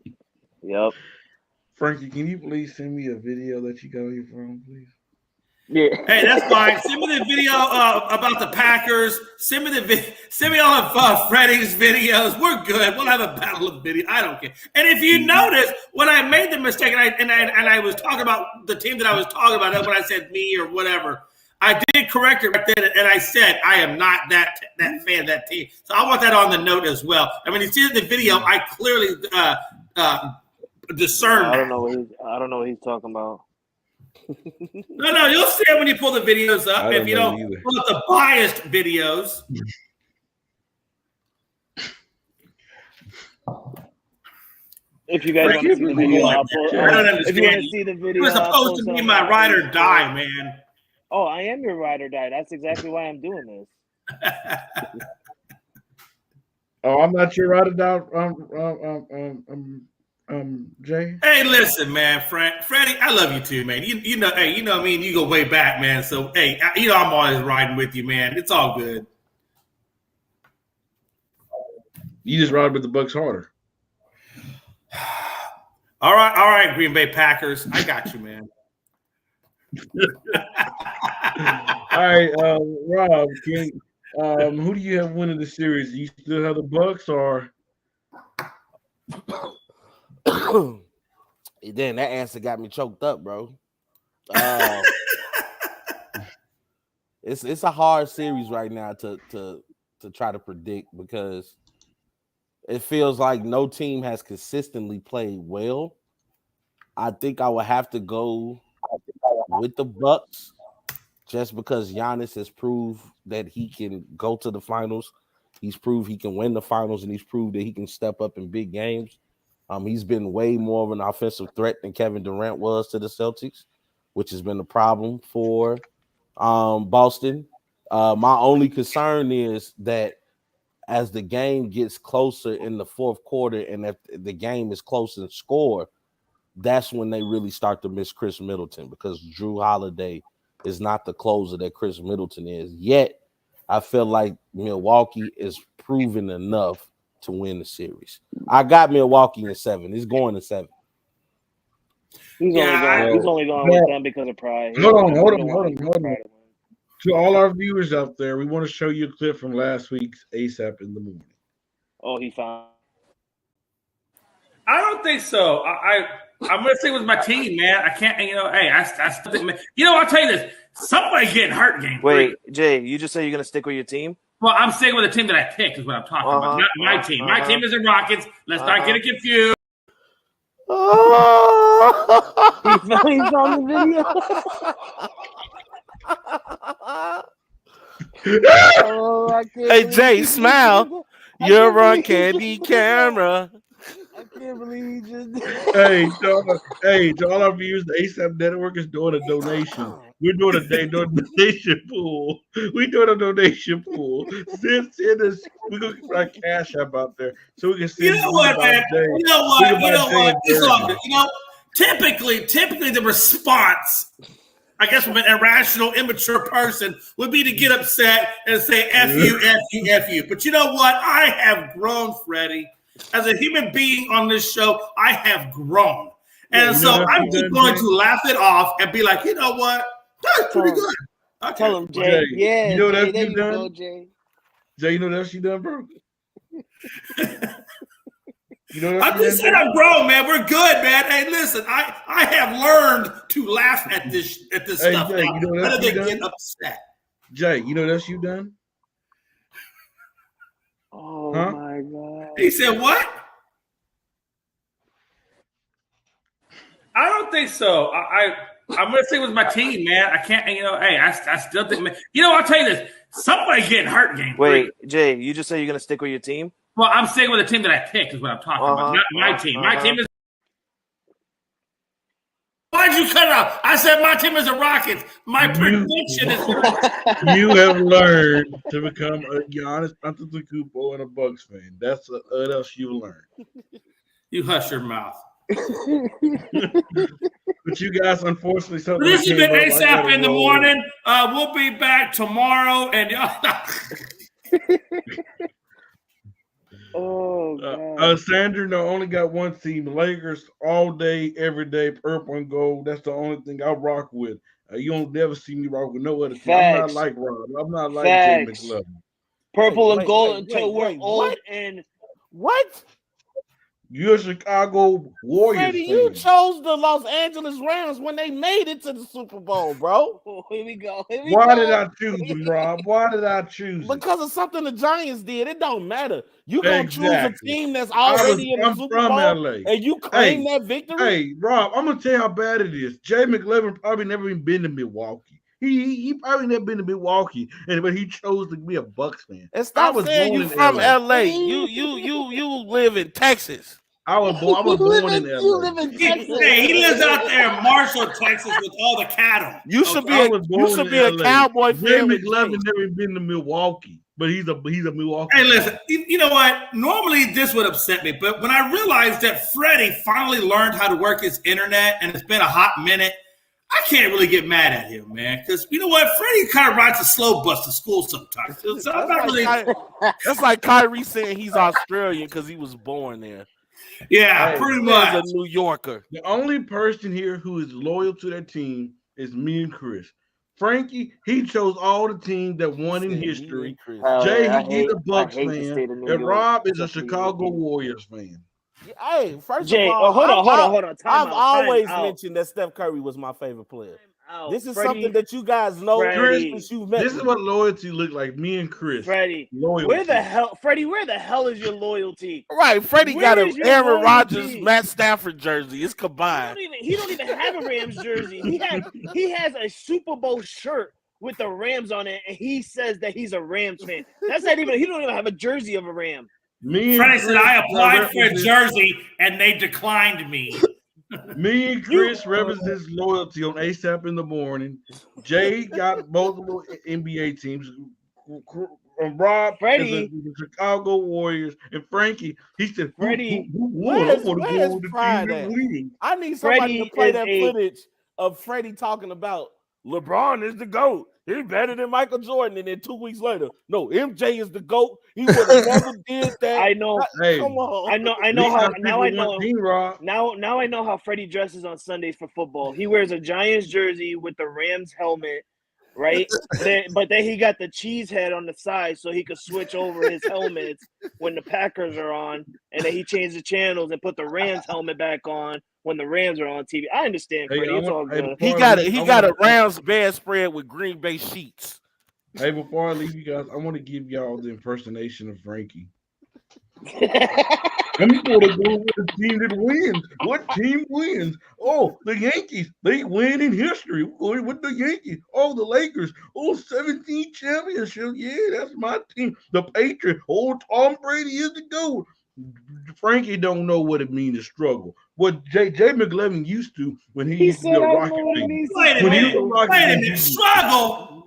Frankie, can you please send me a video that you got on your phone, please? Yeah. Hey, that's fine. Send me the video about the Packers. Send me all of Freddie's videos. We're good. We'll have a battle of video. I don't care. And if you notice, when I made the mistake and I was talking about the team that I was talking about, when I said me or whatever, I did correct it right then, and I said I am not that fan of that team. So I want that on the note as well. I mean, you see in the video, I clearly discern. I don't know what he's talking about. No, you'll see it when you pull the videos up. If you don't pull up the biased videos. If you guys want to see the video, I don't understand. If you want to see the video, you're supposed to be my ride or die, man. Oh, I am your ride or die. That's exactly why I'm doing this. Oh, I'm not your ride or die. Jay. Hey, listen, man, Freddie, I love you too, man. You know, hey, you know me, and you go way back, man. So, hey, you know I'm always riding with you, man. It's all good. You just ride with the Bucks harder. All right, Green Bay Packers. I got you, man. All right, Rob, who do you have winning the series? Do you still have the Bucks or? Then that answer got me choked up, bro. It's a hard series right now to try to predict because it feels like no team has consistently played well. I think I would have to go with the Bucks just because Giannis has proved that he can go to the finals. He's proved he can win the finals, and he's proved that he can step up in big games. He's been way more of an offensive threat than Kevin Durant was to the Celtics, which has been a problem for Boston. My only concern is that as the game gets closer in the fourth quarter and if the game is close in score, that's when they really start to miss Chris Middleton because Drew Holiday is not the closer that Chris Middleton is. Yet, I feel like Milwaukee is proven enough to win the series. I got Milwaukee in 7. He's going to 7. He's only going with them because of pride. Hold on. To all our viewers out there, we want to show you a clip from last week's ASAP in the morning. Oh, he found. I don't think so. I'm gonna stick with my team, man. I can't. You know, hey, I still think, man. You know, I'll tell you this. Somebody getting hurt game 3. Wait, Jay, you just said you're gonna stick with your team? Well, I'm sticking with the team that I picked. Is what I'm talking about. Not my team. My team is the Rockets. Let's not get it confused. He found the video. Hey, Jay, smile. You're on Candy Camera. I can't believe you just. To all our viewers, the ASAP Network is doing a donation. We're doing a donation pool. We're doing a donation pool. Send us. We're gonna put our cash app out there so we can see. You know what, man? You know what? It's all good. You know, typically, the response, I guess, from an irrational, immature person would be to get upset and say "F you, F you, F you." But you know what? I have grown, Freddie. As a human being on this show, I have grown. And so I'm just going to laugh it off and be like, you know what? That's pretty good. Okay. Tell him, Jay. Yeah, you know Jay, what else you done? Jay, you know what else you done, bro? I just said I'm grown, man. We're good, man. Hey, listen, I have learned to laugh at this stuff Jay, now, rather than get upset. Jay, you know what else you done? Oh my God. He said what? I don't think so. I'm gonna stick with my team, man. I can't. You know, hey, I still think. Man, you know, I'll tell you this. Somebody getting hurt game 3. Wait, Jay, you just said you're gonna stick with your team? Well, I'm sticking with the team that I picked. Is what I'm talking about. Not my team. My team is. Why'd you cut it off? I said my team is the Rockets. My prediction is. You have learned to become a Giannis Antetokounmpo and a Bucks fan. That's what else you learned. You hush your mouth. But you guys, unfortunately, something. This has been ASAP in the morning. We'll be back tomorrow, and Oh God. Sandra only got one team, Lakers, all day, every day, purple and gold. That's the only thing I rock with. You don't never see me rock with no other team. I'm not Facts. like Rob. I'm not like Jay Facts. McLovin. Purple and Wait, gold wait, until wait, we're wait, old what? and What? You're a Chicago Warriors Freddie, you fan. chose the Los Angeles Rams when they made it to the Super Bowl, bro. here we go. Here we Why go. did I choose them, Rob? Why did I choose it? Because of something the Giants did. It don't matter. You gonna choose a Exactly. team that's already in the I'm Super from Bowl LA. and you claim that victory? Hey, Rob, I'm gonna tell you how bad it is. Jay McLevin probably never even been to Milwaukee. He probably never been to Milwaukee, but he chose to be a Bucks fan. And stop saying you from LA. You live in Texas. I was born in LA. You live in Texas. He lives out there in Marshall, Texas, with all the cattle. You should be a Cowboy Jay fan. McLevin never been to Milwaukee, but he's a Milwaukee. Hey, listen, you know what? Normally this would upset me, but when I realized that Freddie finally learned how to work his internet and it's been a hot minute, I can't really get mad at him, man. Because you know what? Freddie kind of rides a slow bus to school sometimes. So I'm not really. That's like Kyrie saying he's Australian because he was born there. Yeah, pretty much. He's a New Yorker. The only person here who is loyal to that team is me and Chris. Frankie, he chose all the teams that won in history. Jay, he's a Bucks fan. And Rob is a Chicago Warriors fan. Hey, first Jay, of all, hold on. I've always mentioned that Steph Curry was my favorite player. This is something that you guys know. Chris, this is what loyalty look like. Me and Chris. Freddie, loyalty. where the hell is your loyalty? Right, Freddie got an Aaron Rodgers, Matt Stafford jersey. It's combined. He don't even have a Rams jersey. He has a Super Bowl shirt with the Rams on it, and he says that he's a Rams fan. That's not even. He don't even have a jersey of a Ram. Freddie said I applied for a jersey and they declined me. Me and Chris represents loyalty on ASAP in the morning. Jay got multiple NBA teams. Rob Freddie, is the Chicago Warriors, and Frankie, he said, Freddie, where's pride at? I need somebody to play that footage of Freddie talking about LeBron is the GOAT. He's better than Michael Jordan. And then 2 weeks later, no, MJ is the GOAT. He would have never did that. I know. Hey, come on. I know how. Now I know. Now I know how Freddie dresses on Sundays for football. He wears a Giants jersey with the Rams helmet, right? But then he got the cheese head on the side so he could switch over his helmets when the Packers are on, and then he changed the channels and put the Rams helmet back on when the Rams are on TV. I understand, Freddie. It's all good. He got a Rams bedspread with Green Bay sheets. Hey, before I leave you guys, I want to give y'all the impersonation of Frankie. I'm going to go with the team that wins. What team wins? Oh, the Yankees. They win in history. We're going with the Yankees. Oh, the Lakers. Oh, 17 championships. Yeah, that's my team. The Patriots. Oh, Tom Brady is the GOAT. Frankie don't know what it means to struggle. What Jay McLevin used to when he used to be a Rocket fan. Wait a minute. Struggle.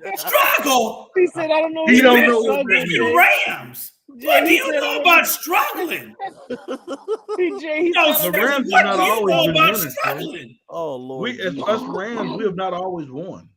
He said, I don't know. He don't know what Rams. What do you know about struggling? The Rams have not always been winners. Struggling. Oh, Lord. Us Rams, we have not always won.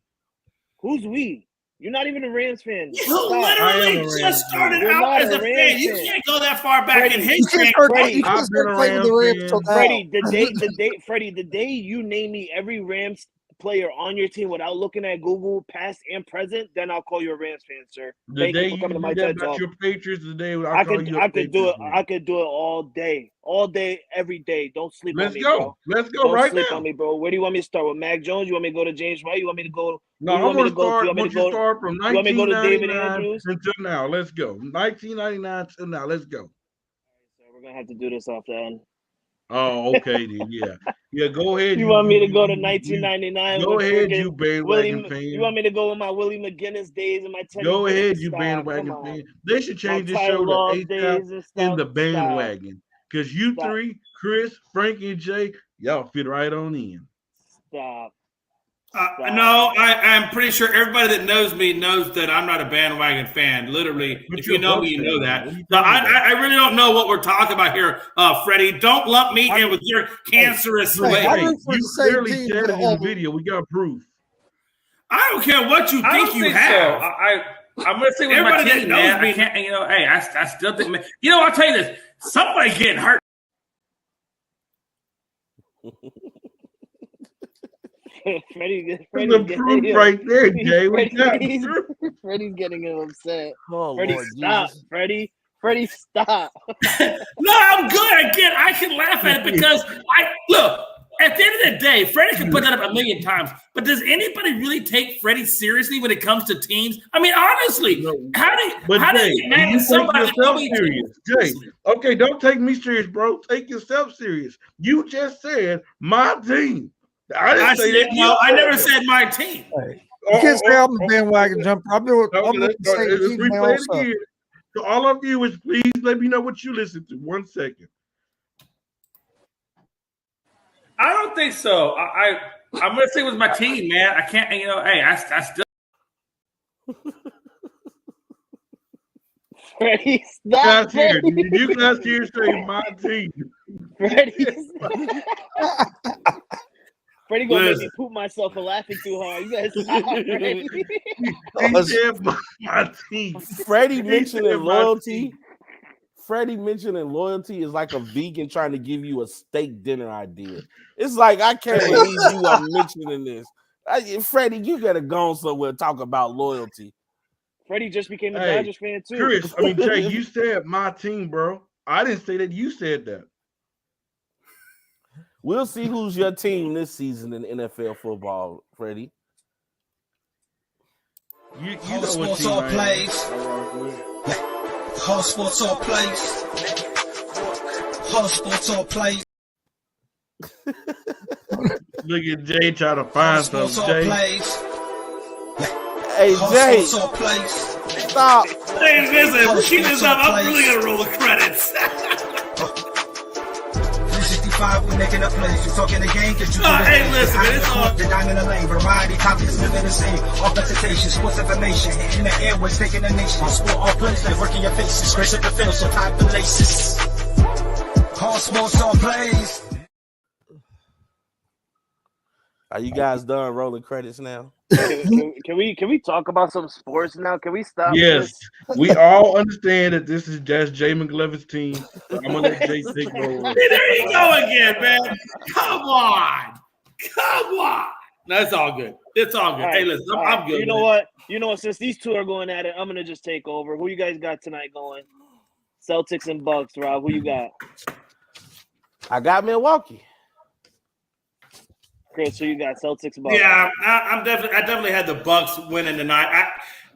Who's we? You're not even a Rams fan. You literally just started out as a fan. You can't go that far back in history. I've been a Rams fan. Freddie, the day you name me every Rams player on your team without looking at Google, past and present, then I'll call you a Rams fan, sir. The day you coming to my TED Talk. Your Patriots, the day I could do it. I could do it all day, every day. Don't sleep on me, bro. Let's go right now. Don't sleep on me, bro. Where do you want me to start? With Mac Jones? You want me to go to James White? You want me to go? No, I want to start. I want you to start from 1999 until now. Let's go. 1999 till now. Let's go. All right, so we're gonna have to do this off the end. Oh, okay then. Yeah. Go ahead. You want me to go to 1999? Go ahead, you bandwagon fan. You want me to go with my Willie McGinnis days and my Teddy? Go ahead, you bandwagon fan. They should change this show to ASAP in the bandwagon because you three, Chris, Frankie, and Jay, y'all fit right on in. Stop. No, I'm pretty sure everybody that knows me knows that I'm not a bandwagon fan. Literally, if you know me, you know that. So I really don't know what we're talking about here, Freddie. Don't lump me in with your cancerous way. You clearly said it in the video. We got proof. I don't care what you think you have. I'm gonna say with my team, man. I can't, hey, I still think, man. I'll tell you this: somebody's getting hurt. Freddie's proof right there, Jay. Freddie's getting him upset. Oh, Freddie, Lord stop, Jesus. Freddie, stop. No, I'm good. Again, I can laugh at it because look. At the end of the day, Freddie can put that up a million times. But does anybody really take Freddie seriously when it comes to teams? I mean, honestly, how do you get mad at somebody? Serious, Jay. Okay, don't take me serious, bro. Take yourself serious. You just said my team. I never said my team. Hey, you can't say I'm a bandwagon jumper. I'm going to say replay it again. So all of you is please let me know what you listen to. 1 second. I don't think so. I'm gonna say it was my team, man. I can't. Hey, I still. Freddie, stop. You guys here say my team. Freddie gonna make me poop myself for laughing too hard. You guys stop, Freddie. He said my team. Freddie mentioning loyalty. Freddie mentioning loyalty is like a vegan trying to give you a steak dinner idea. It's like, I can't believe you are mentioning this. Freddie, you gotta go somewhere and talk about loyalty. Freddie just became a Dodgers fan too. Jay, you said my team, bro. I didn't say that. You said that. We'll see who's your team this season in NFL football, Freddie. You know what team all plays. Whole sports all plays. Whole sports all plays. Look at Jay trying to find something, Jay. Hey, Jay. Stop. Hey, listen, keep this up. I'm really going to roll the credits. 365, we making up plays. You talking the game, get you hey, listen, man, it's all. The diamond in the lane, variety, topics living the same. Offensive, sports information, hitting the airways, taking the nation. Sport all plays, like working your faces. Grace up the field, so type the laces. All sports all plays. Are you guys done rolling credits now? Can we talk about some sports now? Can we stop? Yes, we all understand that this is just Jay McLevin's team. So I'm gonna let Jay take over. Hey, there you go again, man. Come on. No, it's all good. It's all good. Hey, listen, I'm good. You know what? Since these two are going at it, I'm gonna just take over. Who you guys got tonight going? Celtics and Bucks, Rob. Who you got? I got Milwaukee. Chris, so you got Celtics, Bucks. Yeah, I definitely had the Bucks winning tonight.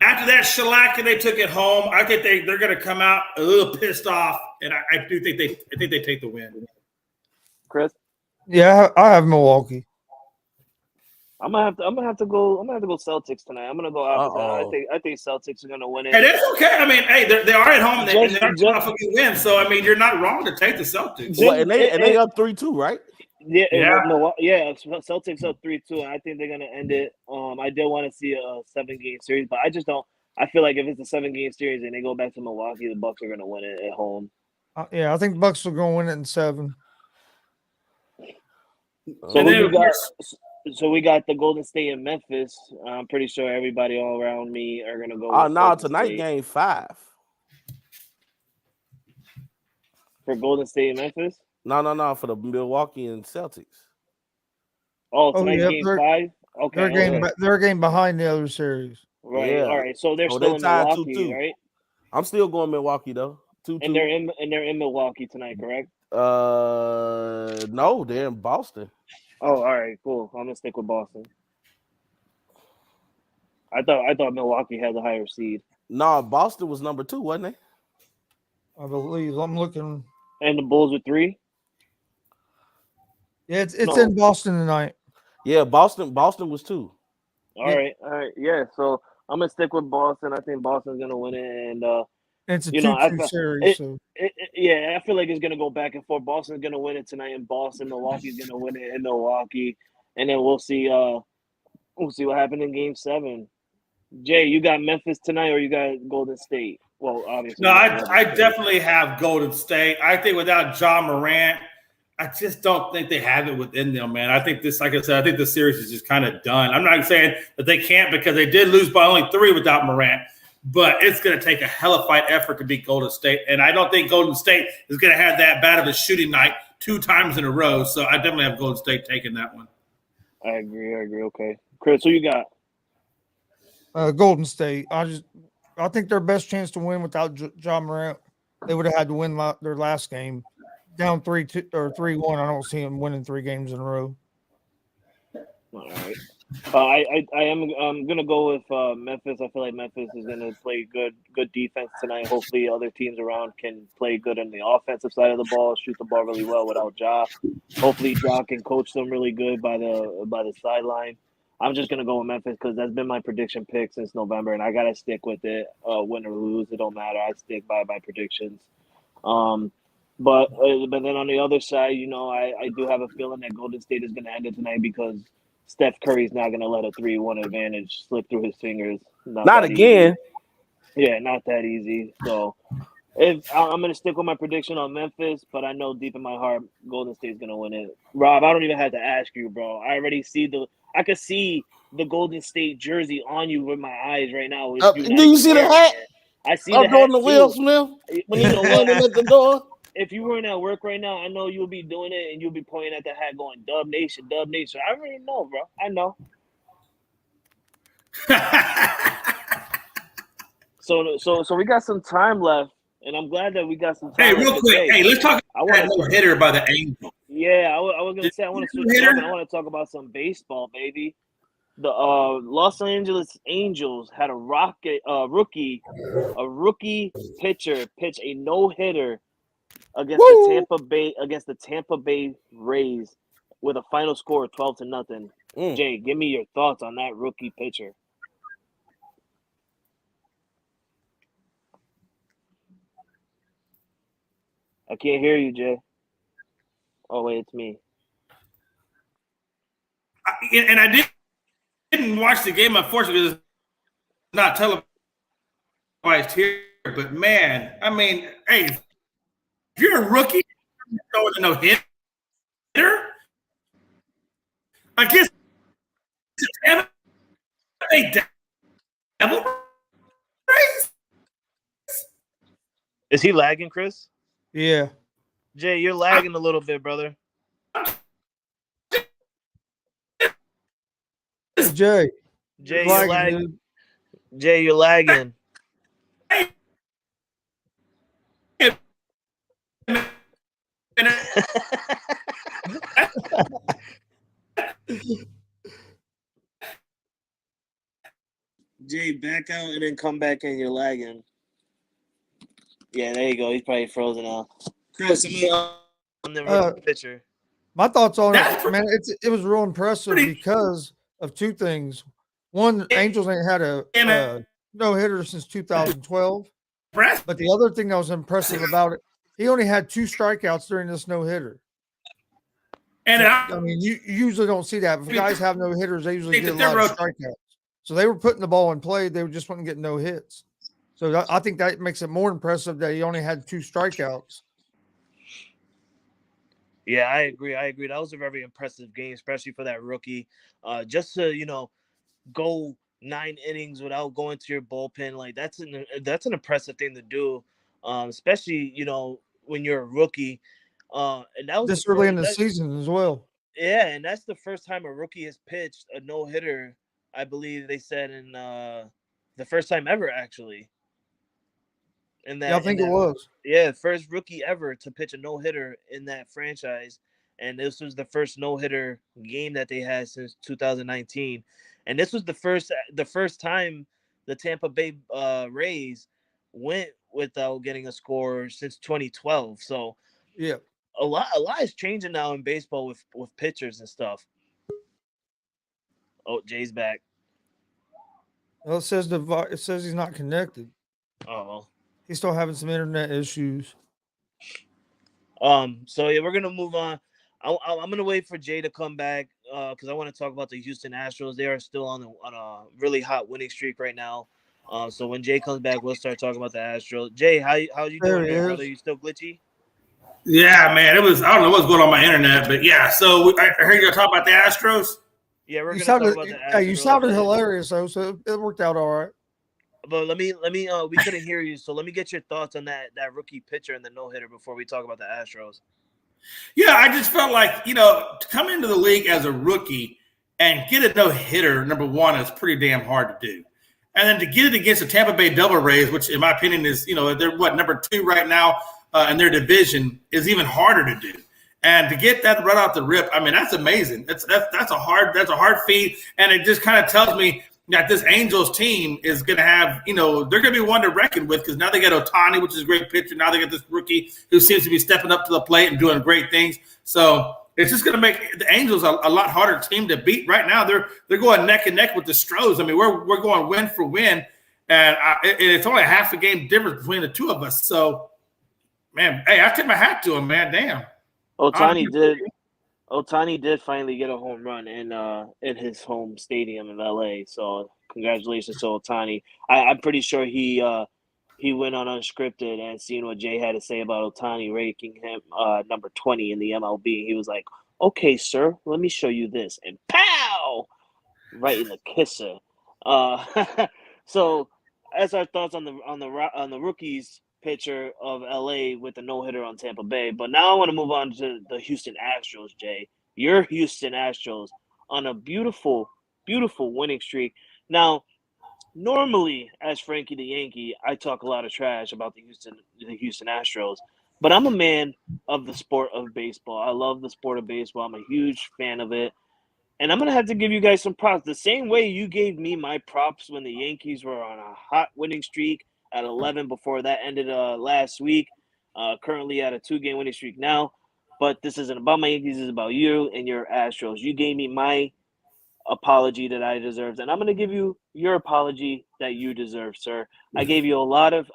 After that shellacking they took at home, I think they're going to come out a little pissed off, and I do think they take the win. Chris, yeah, I have Milwaukee. I'm gonna have to go Celtics tonight. I'm gonna go opposite. I think Celtics are gonna win it. Hey, that's okay. I mean, hey, they are at home and they're going to win. So I mean, you're not wrong to take the Celtics. Well, and they up 3-2, right? Yeah. Celtics up 3-2, and I think they're gonna end it. I did want to see a 7-game series, but I just don't. I feel like if it's a 7-game series and they go back to Milwaukee, the Bucks are gonna win it at home. Yeah, I think the Bucks are gonna win it in 7. So we got the Golden State and Memphis. I'm pretty sure everybody all around me are gonna go. Oh no, tonight game 5 for Golden State and Memphis. No, for the Milwaukee and Celtics. Oh, tonight's game 5? Okay. They're a game behind the other series. Right. Yeah. All right. So they're still in Milwaukee, 2-2. Right? I'm still going Milwaukee though. 2-2. And they're in Milwaukee tonight, correct? No, they're in Boston. Oh, all right, cool. I'm gonna stick with Boston. I thought Milwaukee had the higher seed. No, Boston was number 2, wasn't they? I believe. I'm looking. And the Bulls were 3. Yeah, it's in Boston tonight. Yeah, Boston was 2. All right. Yeah, so I'm gonna stick with Boston. I think Boston's gonna win it, and it's a 2-2 series. I feel like it's gonna go back and forth. Boston's gonna win it tonight in Boston. Milwaukee's gonna win it in Milwaukee, and then we'll see. We'll see what happened in Game 7. Jay, you got Memphis tonight, or you got Golden State? Well, obviously. No, I definitely have Golden State. I think without John Morant, I just don't think they have it within them, man. I think this, like I said, I think the series is just kind of done. I'm not saying that they can't because they did lose by only 3 without Morant. but it's going to take a hella fight effort to beat Golden State. And I don't think Golden State is going to have that bad of a shooting night 2 times in a row. So I definitely have Golden State taking that one. I agree. Okay. Chris, who you got? Golden State. I think their best chance to win without John Morant, they would have had to win their last game. Down 3-2 or 3-1. I don't see them winning 3 games in a row. All right. I'm gonna go with Memphis. I feel like Memphis is gonna play good defense tonight. Hopefully, other teams around can play good on the offensive side of the ball, shoot the ball really well without Ja. Hopefully, Ja can coach them really good by the sideline. I'm just gonna go with Memphis because that's been my prediction pick since November, and I gotta stick with it. Win or lose, it don't matter. I stick by my predictions. But then on the other side, I do have a feeling that Golden State is gonna end it tonight because Steph Curry's not going to let a 3-1 advantage slip through his fingers. Not again. Easy. Yeah, not that easy. So if I'm going to stick with my prediction on Memphis, but I know deep in my heart Golden State's going to win it. Rob, I don't even have to ask you, bro. I already I could see the Golden State jersey on you with my eyes right now. Do you see the hat? I see the hat on the Will Smith when he's standing at the door. If you weren't at work right now, I know you'll be doing it and you'll be pointing at the hat going, Dub Nation, Dub Nation. I already know, bro. I know. So we got some time left, and I'm glad that we got some time. Hey, real quick. Hey, let's talk about that little hitter by the Angels. Yeah, I was going to say, I want to switch up and I want to talk about some baseball, baby. The Los Angeles Angels had a rookie pitcher pitch a no-hitter against the Tampa Bay Rays with a final score of 12-0. Jay, give me your thoughts on that rookie pitcher. I can't hear you, Jay. Oh wait, it's me. And I didn't watch the game, unfortunately, because it's not televised here. But man, I mean, hey, if you're a rookie, throwing a no-hitter, I guess they devil rays. Is he lagging, Chris? Yeah. Jay, you're lagging a little bit, brother. Jay, you're lagging. Jay, you're lagging. Jay, back out and then come back in. You're lagging. Yeah, there you go. He's probably frozen now. Chris, on the pitcher. My thoughts on it, man, it was real impressive because of 2 things. One, Angels ain't had a no-hitter since 2012. But the other thing that was impressive about it, he only had 2 strikeouts during this no-hitter. And I mean, you usually don't see that. If guys have no-hitters, they usually get a lot of strikeouts. So they were putting the ball in play. They just wouldn't get no hits. So I think that makes it more impressive that he only had 2 strikeouts. Yeah, I agree. That was a very impressive game, especially for that rookie. Just to, go 9 innings without going to your bullpen, like that's an impressive thing to do, especially, when you're a rookie. And that was this early in the season as well. Yeah, and that's the first time a rookie has pitched a no-hitter, I believe they said, in the first time ever, actually. I think it was. Yeah, first rookie ever to pitch a no-hitter in that franchise. And this was the first no-hitter game that they had since 2019. And this was the first time the Tampa Bay Rays went without getting a score since 2012. So yeah, a lot is changing now in baseball with pitchers and stuff. Oh, Jay's back. Well, it says he's not connected. Oh. He's still having some internet issues. So yeah, we're gonna move on. I'm gonna wait for Jay to come back because I want to talk about the Houston Astros. They are still on a really hot winning streak right now. So when Jay comes back, we'll start talking about the Astros. Jay, how you doing, brother? You still glitchy? Yeah, man. I don't know what's going on my internet, but yeah. So I heard you talk about the Astros. Yeah, we're gonna talk about the Astros. You sounded hilarious though, so it worked out all right. But let me we couldn't hear you, so let me get your thoughts on that rookie pitcher and the no-hitter before we talk about the Astros. Yeah, I just felt like, to come into the league as a rookie and get a no-hitter, number one, is pretty damn hard to do. And then to get it against the Tampa Bay Devil Rays, which in my opinion is, they're number 2 right now in their division, is even harder to do. And to get that right off the rip, I mean, that's amazing. That's a hard feat, and it just kind of tells me that this Angels team is going to have, they're going to be one to reckon with, because now they got Ohtani, which is a great pitcher. Now they got this rookie who seems to be stepping up to the plate and doing great things. So it's just going to make the Angels a lot harder team to beat. Right now, they're going neck and neck with the Stros. I mean, we're going win for win, and it's only a half a game difference between the two of us. So, man, hey, I tip my hat to him, man. Damn. Ohtani did finally get a home run in his home stadium in LA. So congratulations to Ohtani. I'm pretty sure he went on Unscripted and seen what Jay had to say about Ohtani, ranking him number 20 in the MLB. He was like, "Okay, sir, let me show you this," and pow, right in the kisser. So, as our thoughts on the rookies pitcher of LA with the no-hitter on Tampa Bay. But now I want to move on to the Houston Astros, Jay. Your Houston Astros on a beautiful, beautiful winning streak. Now, normally, as Frankie the Yankee, I talk a lot of trash about the Houston Astros, but I'm a man of the sport of baseball. I love the sport of baseball. I'm a huge fan of it. And I'm going to have to give you guys some props. The same way you gave me my props when the Yankees were on a hot winning streak at 11 before that ended last week. Currently at a 2-game winning streak now. But this isn't about my Yankees. It's about you and your Astros. You gave me my apology that I deserved, and I'm going to give you your apology that you deserve, sir. I gave you a lot of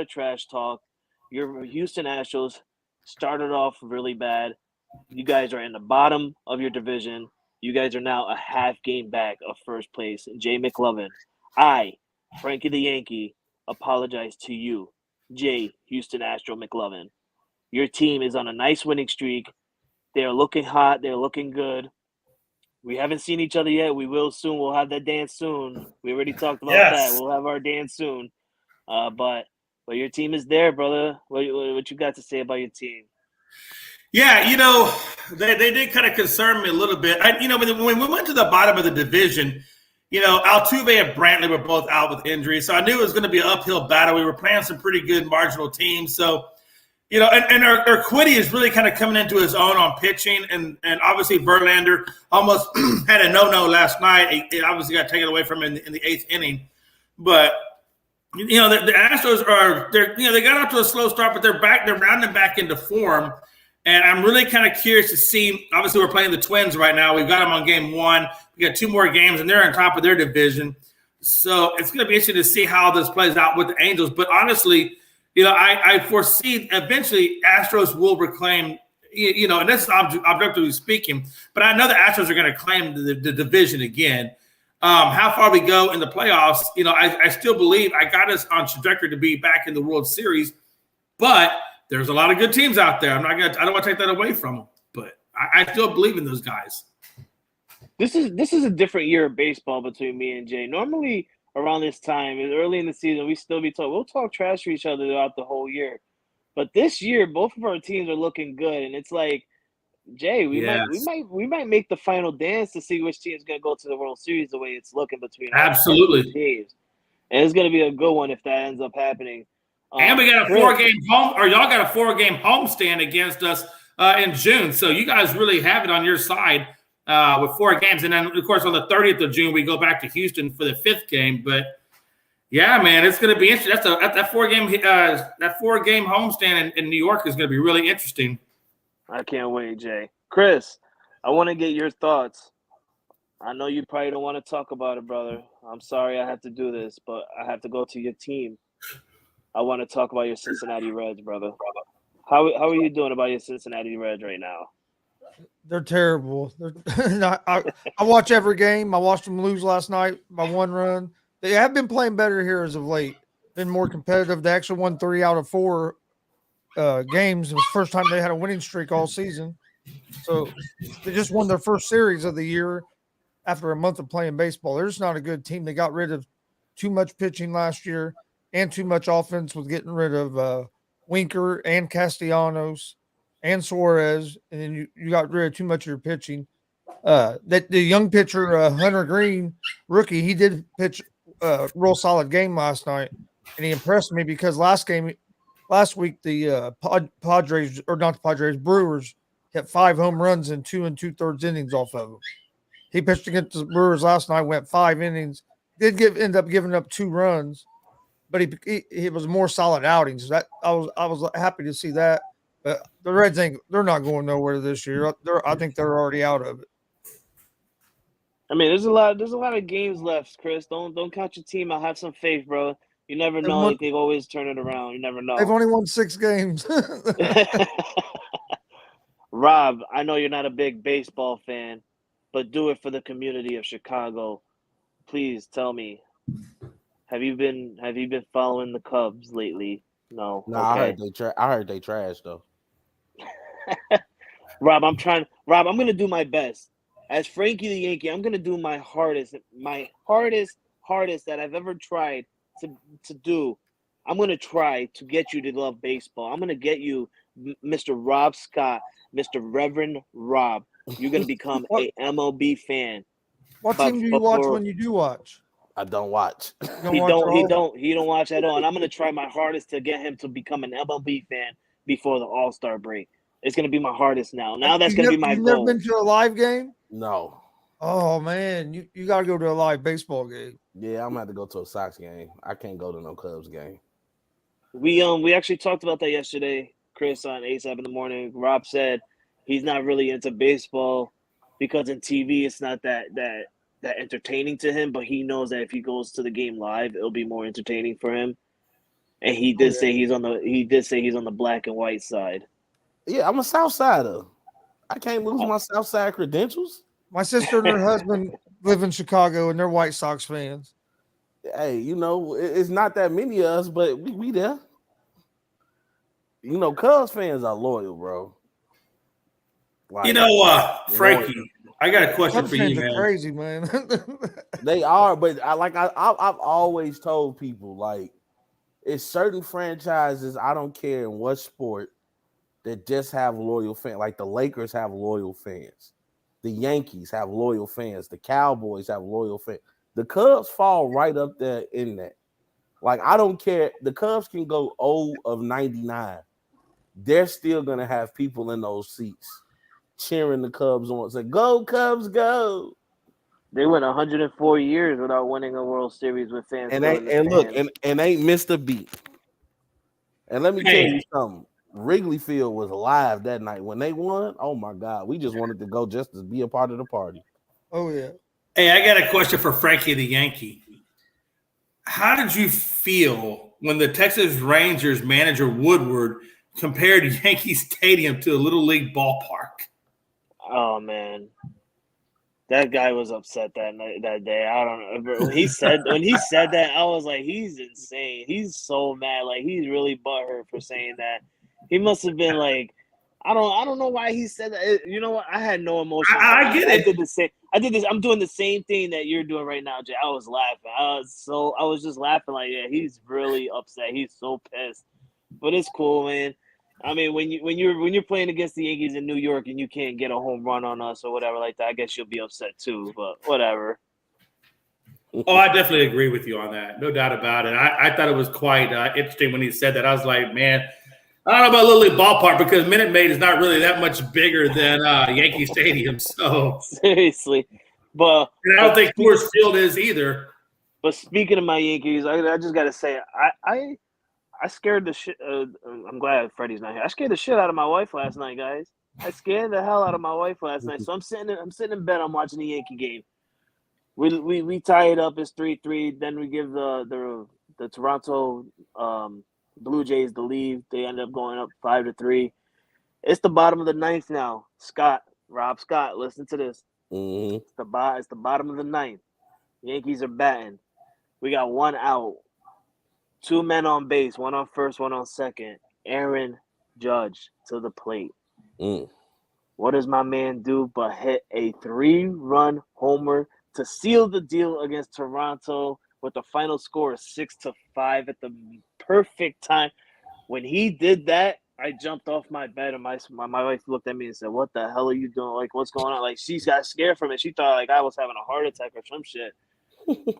trash talk. Your Houston Astros started off really bad. You guys are in the bottom of your division. You guys are now a half game back of first place. Jay McLovin, I, Frankie the Yankee, apologize to you, Jay Houston Astro McLovin. Your team is on a nice winning streak. They're looking hot. They're looking good. We haven't seen each other yet. We will soon. We'll have that dance soon. We already talked about that. We'll have our dance soon. But your team is there, brother. What you got to say about your team? Yeah, they did kind of concern me a little bit. When we went to the bottom of the division, Altuve and Brantley were both out with injuries, so I knew it was going to be an uphill battle. We were playing some pretty good marginal teams, so and Urquidy is really kind of coming into his own on pitching, and obviously Verlander almost had a no-no last night. It obviously got taken away from him in the 8th inning, but the Astros they got off to a slow start, but they're back. They're rounding back into form. And I'm really kind of curious to see. Obviously, we're playing the Twins right now. We've got them on game 1. We got 2 more games, and they're on top of their division. So it's going to be interesting to see how this plays out with the Angels. But honestly, I foresee eventually Astros will reclaim, and this is objectively speaking, but I know the Astros are going to claim the division again. How far we go in the playoffs, I still believe I got us on trajectory to be back in the World Series, but there's a lot of good teams out there. I don't want to take that away from them, but I still believe in those guys. This is a different year of baseball between me and Jay. Normally around this time, early in the season, we'll talk trash to each other throughout the whole year. But this year, both of our teams are looking good, and it's like, Jay, we might make the final dance to see which team is going to go to the World Series the way it's looking between absolutely teams. And it's going to be a good one if that ends up happening. And we got a 4-game home, or y'all got a 4-game homestand against us in June. So you guys really have it on your side with 4 games. And then, of course, on the 30th of June, we go back to Houston for the 5th game. But yeah, man, it's going to be interesting. That 4-game homestand in New York is going to be really interesting. I can't wait, Jay. Chris, I want to get your thoughts. I know you probably don't want to talk about it, brother. I'm sorry I have to do this, but I have to go to your team. I want to talk about your Cincinnati Reds, brother. How are you doing about your Cincinnati Reds right now? They're terrible. I watch every game. I watched them lose last night by 1 run. They have been playing better here as of late. Been more competitive. They actually won 3 out of 4 games. It was the first time they had a winning streak all season. So they just won their first series of the year after a month of playing baseball. They're just not a good team. They got rid of too much pitching last year and too much offense with getting rid of Winker and Castellanos and Suarez, and then you got rid of too much of your pitching. That the young pitcher Hunter Green, rookie, he did pitch a real solid game last night, and he impressed me because last week the Padres, or not the Padres, Brewers hit 5 home runs in 2 2/3 innings off of him. He pitched against the Brewers last night, went 5 innings, end up giving up 2 runs, but he was more solid outings. That I was happy to see that. But the Reds they're not going nowhere this year. I think they're already out of it. I mean, there's a lot of games left, Chris. Don't count your team. I'll have some faith, bro. You never know. They always turn it around. You never know. They've only won 6 games. Rob, I know you're not a big baseball fan, but do it for the community of Chicago. Please tell me, have you been following the Cubs lately? No. No, okay. I heard they trash though. Rob, I'm gonna do my best. As Frankie the Yankee, I'm gonna do my hardest that I've ever tried to do. I'm gonna try to get you to love baseball. I'm gonna get you, Mr. Rob Scott, Mr. Reverend Rob. You're gonna become a MLB fan. What team do you watch when you do watch? I don't watch. He don't watch at all. And I'm gonna try my hardest to get him to become an MLB fan before the All-Star break. It's gonna be my hardest now. Now that's gonna be my goal. You've never been to a live game? No. Oh man, you gotta go to a live baseball game. Yeah, I'm gonna have to go to a Sox game. I can't go to no Cubs game. We actually talked about that yesterday, Chris, on ASAP in the morning. Rob said he's not really into baseball because in TV it's not that entertaining to him, but he knows that if he goes to the game live, it'll be more entertaining for him. And he did say he's on the black and white side. Yeah, I'm a South Sider. I can't lose my South Side credentials. My sister and her husband live in Chicago, and they're White Sox fans. Hey, it's not that many of us, but we there. Cubs fans are loyal, bro. Like, Frankie, I got a question for you, man. Crazy, man. They are, but I've always told people, like, it's certain franchises, I don't care in what sport, that just have loyal fans. Like the Lakers have loyal fans. The Yankees have loyal fans. The Cowboys have loyal fans. The Cubs fall right up there in that. Like, I don't care. The Cubs can go 0 of 99. They're still going to have people in those seats cheering the Cubs on. Say, go, Cubs, go. They went 104 years without winning a World Series with fans. And ain't missed a beat. And let me tell you something. Wrigley Field was live that night. When they won, oh my God, we just wanted to go just to be a part of the party. Oh, yeah. Hey, I got a question for Frankie the Yankee. How did you feel when the Texas Rangers manager Woodward compared Yankee Stadium to a Little League ballpark? Oh, man. That guy was upset that day. I don't know. When he said that, I was like, he's insane. He's so mad. Like, he's really butthurt for saying that. He must have been like, I don't know why he said that. You know what? I had no emotion. I get it. I did this. I'm doing the same thing that you're doing right now, Jay. I was laughing. I was just laughing like, yeah, he's really upset. He's so pissed. But it's cool, man. I mean, when you're playing against the Yankees in New York and you can't get a home run on us or whatever like that, I guess you'll be upset too. But whatever. Oh, I definitely agree with you on that. No doubt about it. I thought it was quite interesting when he said that. I was like, man, I don't know about Little League ballpark because Minute Maid is not really that much bigger than Yankee Stadium. So seriously, but I don't think Coors Field is either. But speaking of my Yankees, I just got to say, I scared the shit. I'm glad Freddie's not here. I scared the shit out of my wife last night, guys. I scared the hell out of my wife last night. So I'm sitting in bed. I'm watching the Yankee game. We tie it up. It's 3-3. Then we give the Toronto Blue Jays the lead. They end up going up 5-3. It's the bottom of the ninth now. Rob Scott, listen to this. Mm-hmm. It's the bottom of the ninth. Yankees are batting. We got 1 out. 2 men on base, 1 on first, 1 on second. Aaron Judge to the plate. What does my man do but hit a 3-run homer to seal the deal against Toronto with the final score of 6-5 at the perfect time. When he did that, I jumped off my bed and my wife looked at me and said, "What the hell are you doing? Like, what's going on?" Like, she got scared from it. She thought like I was having a heart attack or some shit.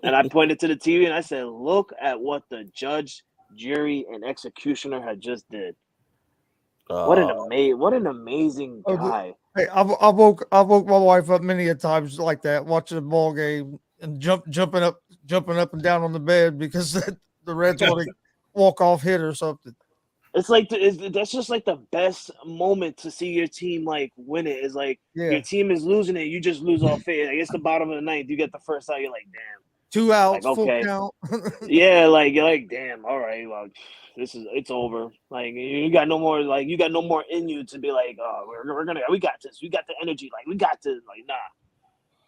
And I pointed to the TV and I said, "Look at what the judge, jury, and executioner had just did. What an amazing guy." Hey, I woke my wife up many a times like that, watching a ball game and jumping up and down on the bed because the Reds want to walk off hit or something. It's like that's just like the best moment to see your team like win it. Is like your team is losing it, you just lose all faith. Like, it's the bottom of the ninth, you get the first out, you're like, damn. 2 outs, like, okay. Full count. Yeah, like you're like, damn. All right, well, it's over. Like you got no more in you to be like, oh, we got this. We got the energy. Like we got this. Like nah.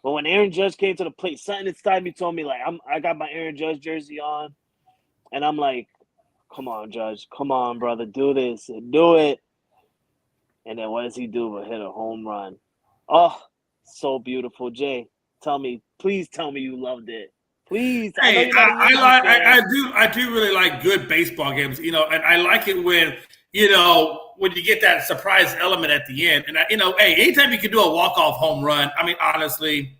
But when Aaron Judge came to the plate, something inside me told me like I got my Aaron Judge jersey on, and I'm like, come on, Judge. Come on, brother. Do this. Do it. And then what does he do but hit a home run? Oh, so beautiful. Jay, please tell me you loved it. Please. Hey, I do really like good baseball games, and I like it when you get that surprise element at the end. And hey, anytime you can do a walk-off home run, I mean, honestly,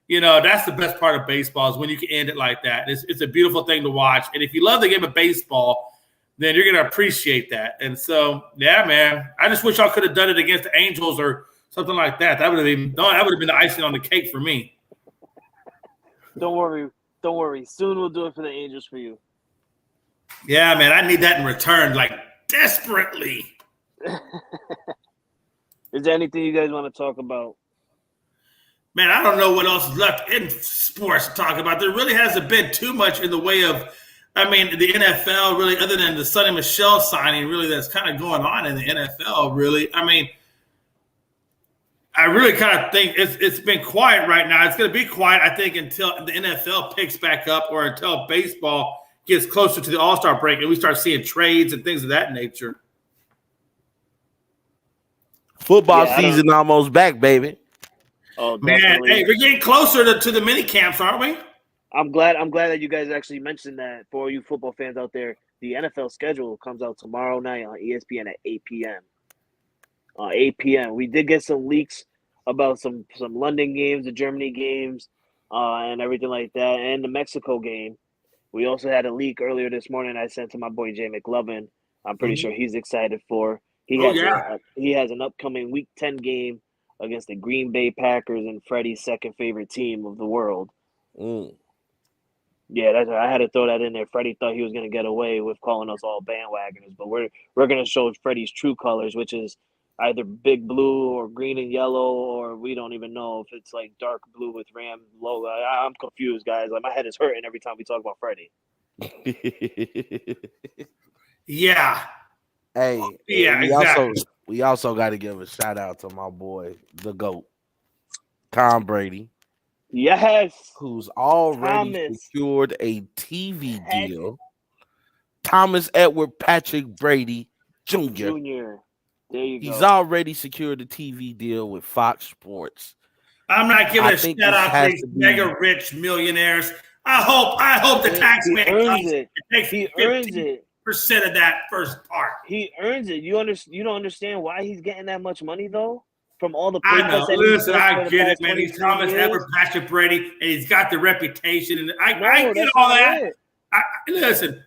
that's the best part of baseball is when you can end it like that. It's a beautiful thing to watch. And if you love the game of baseball, then you're going to appreciate that. And so, yeah, man, I just wish I could have done it against the Angels or something like that. That would have been the icing on the cake for me. Don't worry. Soon we'll do it for the Angels for you. Yeah, man, I need that in return, like desperately. Is there anything you guys want to talk about? Man, I don't know what else is left in sports to talk about. There really hasn't been too much in the way of, the NFL really, other than the Sonny Michel signing, really that's kind of going on in the NFL, really. I really kind of think it's been quiet right now. It's going to be quiet, I think, until the NFL picks back up or until baseball gets closer to the All-Star break and we start seeing trades and things of that nature. Football season almost back, baby. Oh, man! Hey, we're getting closer to the mini camps, aren't we? I'm glad that you guys actually mentioned that. For you football fans out there, the NFL schedule comes out tomorrow night on ESPN at 8 p.m. 8 p.m. We did get some leaks about some London games, the Germany games, and everything like that, and the Mexico game. We also had a leak earlier this morning I sent to my boy Jay McLovin. I'm pretty sure he's excited for. He has an upcoming Week 10 game against the Green Bay Packers and Freddie's second favorite team of the world. Yeah, I had to throw that in there. Freddie thought he was going to get away with calling us all bandwagoners, but we're going to show Freddie's true colors, which is either big blue or green and yellow, or we don't even know if it's like dark blue with Ram logo. I'm confused, guys. Like my head is hurting every time we talk about Freddie. Yeah. Hey. Yeah. Exactly. We also got to give a shout out to my boy, the GOAT, Tom Brady. Yes. Who's already secured a TV deal. Thomas Edward Patrick Brady Jr. There you go. He's already secured a TV deal with Fox Sports. I'm not giving a shout out to these mega rich millionaires. I hope the taxman comes and takes 50% of that first part. He earns it. You don't understand why he's getting that much money though? From all the I know. Listen, I get it, man. He's Thomas Edward Patrick Brady, and he's got the reputation, and I get all that. Listen.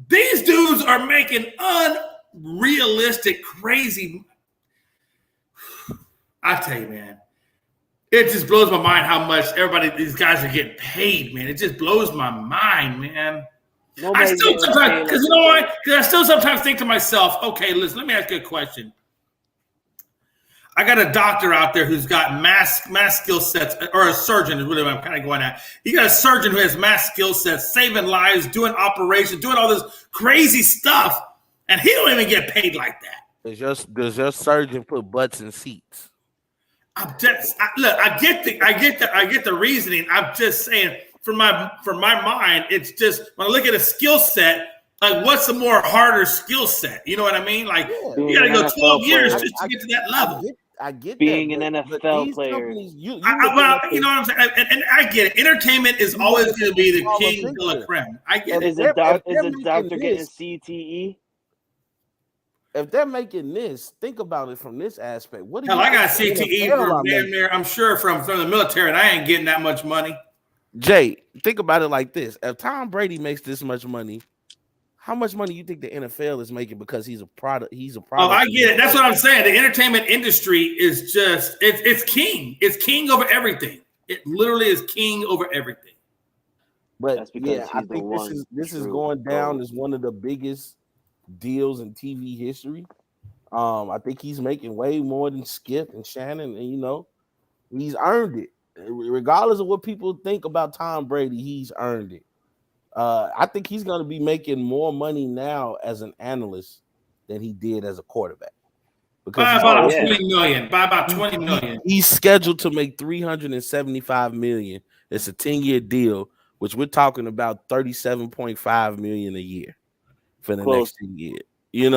These dudes are making unrealistic, crazy. I tell you, man, it just blows my mind how much these guys are getting paid, man. It just blows my mind, man. I still sometimes, because you know why? Because I still sometimes think to myself, okay, listen, let me ask you a question. I got a doctor out there who's got mass skill sets, or a surgeon is really what I'm kind of going at. You got a surgeon who has mass skill sets, saving lives, doing operations, doing all this crazy stuff, and he don't even get paid like that. Does your surgeon put butts in seats? I get the reasoning. I'm just saying, from my mind, it's just when I look at a skill set, like what's a more harder skill set? You know what I mean? Like you got to go 12 years just to get to that level. I get being that, an but NFL these player. companies, you you know what I'm saying, and I get it. Entertainment is always going to be the king de la creme. I get it. Is it Doctor getting CTE? If they're making this, think about it from this aspect. What do Hell, you I got CTE from damn near, I'm sure from the military, and I ain't getting that much money. Jay, think about it like this: if Tom Brady makes this much money, how much money you think the NFL is making because he's a product? He's a product. Oh, I get it. That's what I'm saying. The entertainment industry is just it's king. It's king over everything. It literally is king over everything. But yeah, I think this is going down as one of the biggest deals in TV history. I think he's making way more than Skip and Shannon, and he's earned it. Regardless of what people think about Tom Brady, he's earned it. I think he's going to be making more money now as an analyst than he did as a quarterback. By about 20 million. By about 20 million. He's scheduled to make $375 million. It's a 10-year deal, which we're talking about $37.5 million a year for the next 10 years. He's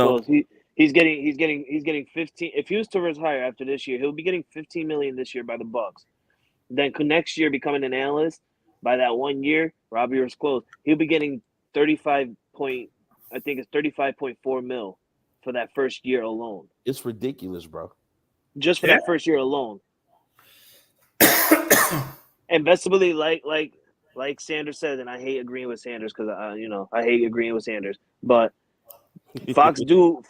getting 15. If he was to retire after this year, he'll be getting 15 million this year by the Bucks. Then next year, becoming an analyst by that 1 year, Robbie was close. He'll be getting 35.4 mil for that first year alone. It's ridiculous, bro. Just for that first year alone. And best to believe, like Sanders said, and I hate agreeing with Sanders because I hate agreeing with Sanders, but Fox do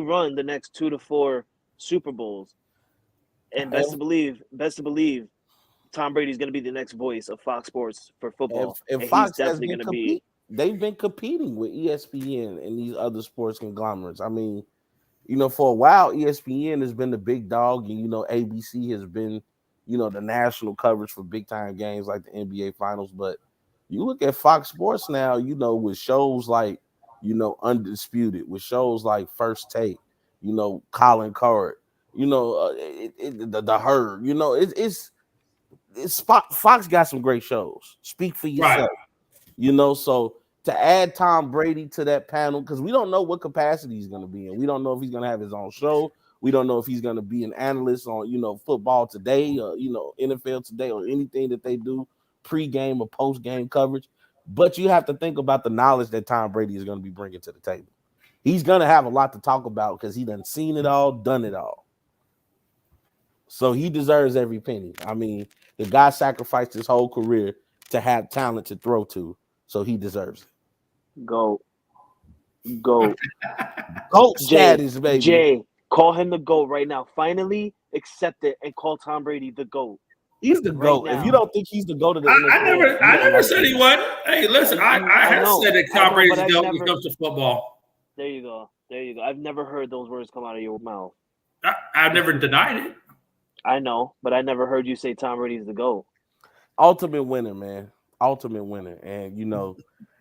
run the next 2 to 4 Super Bowls, and best to believe, Tom Brady's going to be the next voice of Fox Sports for football. And Fox he's definitely going to be. They've been competing with ESPN and these other sports conglomerates. I mean, for a while, ESPN has been the big dog, and ABC has been, the national coverage for big time games like the NBA Finals. But you look at Fox Sports now, with shows like, Undisputed, with shows like First Take, Colin Cowherd, the Herd, it's Fox got some great shows. Speak for yourself, So to add Tom Brady to that panel, because we don't know what capacity he's going to be in. We don't know if he's going to have his own show. We don't know if he's going to be an analyst on, Football Today, or NFL Today, or anything that they do pre-game or post-game coverage. But you have to think about the knowledge that Tom Brady is going to be bringing to the table. He's going to have a lot to talk about because he done seen it all, done it all. So he deserves every penny. I mean, the guy sacrificed his whole career to have talent to throw to, so he deserves it. Go. GOAT status, baby. Jay, call him the GOAT right now. Finally accept it and call Tom Brady the GOAT. He's the GOAT. If you don't think he's the GOAT of the NFL, I never said he wasn't. Hey, listen, I have said that Tom Brady's the GOAT when it comes to football. There you go. I've never heard those words come out of your mouth. I've never denied it. I know, but I never heard you say Tom Brady's the GOAT. Ultimate winner, man. Ultimate winner. And, and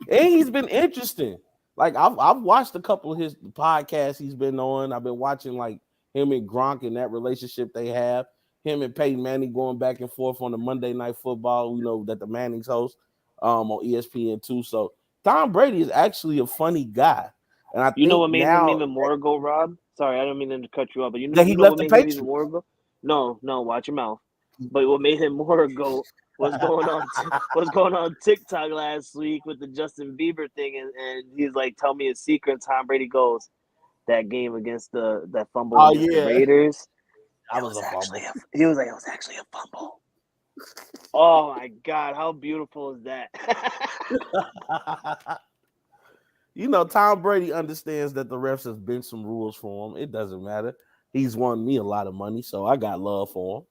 he's been interesting. Like, I've watched a couple of his podcasts he's been on. I've been watching, like, him and Gronk and that relationship they have. Him and Peyton Manning going back and forth on the Monday Night Football, that the Mannings host on ESPN2. So Tom Brady is actually a funny guy. And I think what made him even more go, Rob? Sorry, I don't mean to cut you off, but you know what made him even more go? No, watch your mouth. But what made him more go was going on TikTok last week with the Justin Bieber thing, and he's like, "Tell me a secret." Tom Brady goes, "That game against that fumble against the Raiders." He was actually a fumble. Oh my God, how beautiful is that? Tom Brady understands that the refs have been some rules for him. It doesn't matter. He's won me a lot of money, so I got love for him.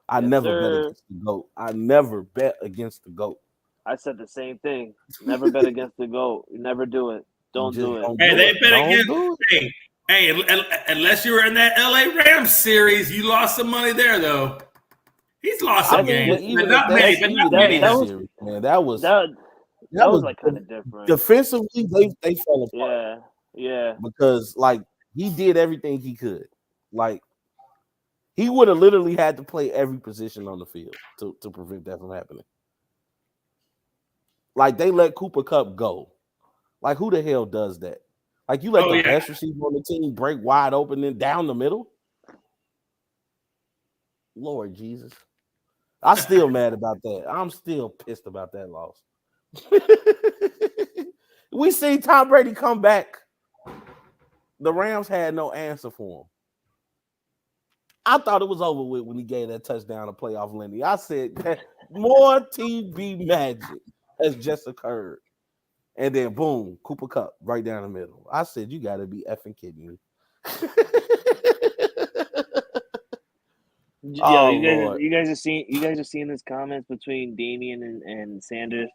I never bet against the GOAT. I never bet against the GOAT. I said the same thing. Never bet against the GOAT. You never do it. Don't do it. Hey, they bet against. Hey, unless you were in that LA Rams series, you lost some money there, though. He's lost some games, but not many. That was like kind of different. Defensively, they fell apart. Yeah. Because he did everything he could. He would have literally had to play every position on the field to prevent that from happening. They let Cooper Kupp go. Who the hell does that? You let the best receiver on the team break wide open and down the middle? Lord Jesus. I'm still mad about that. I'm still pissed about that loss. We see Tom Brady come back. The Rams had no answer for him. I thought it was over with when he gave that touchdown to playoff Lenny. I said, more TV magic has just occurred. And then, boom, Cooper Kupp right down the middle. I said, you got to be effing kidding me. Yo, you guys are seeing this comments between Damian and Sanders.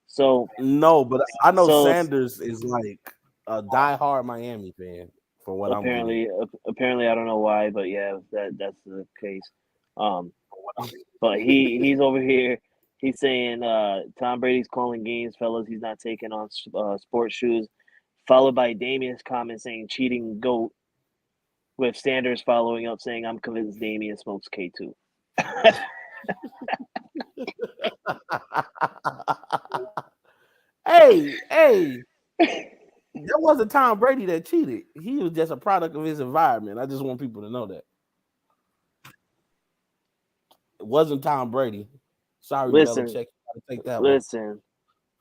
So no, but I know Sanders is like a diehard Miami fan. For what apparently, I don't know why, but yeah, that's the case. But he's over here. He's saying Tom Brady's calling games, fellas. He's not taking on sports shoes. Followed by Damian's comment saying cheating GOAT. With Sanders following up saying, I'm convinced Damian smokes K2. Hey. That wasn't Tom Brady that cheated. He was just a product of his environment. I just want people to know that. It wasn't Tom Brady. Sorry, Belichick. Take that one.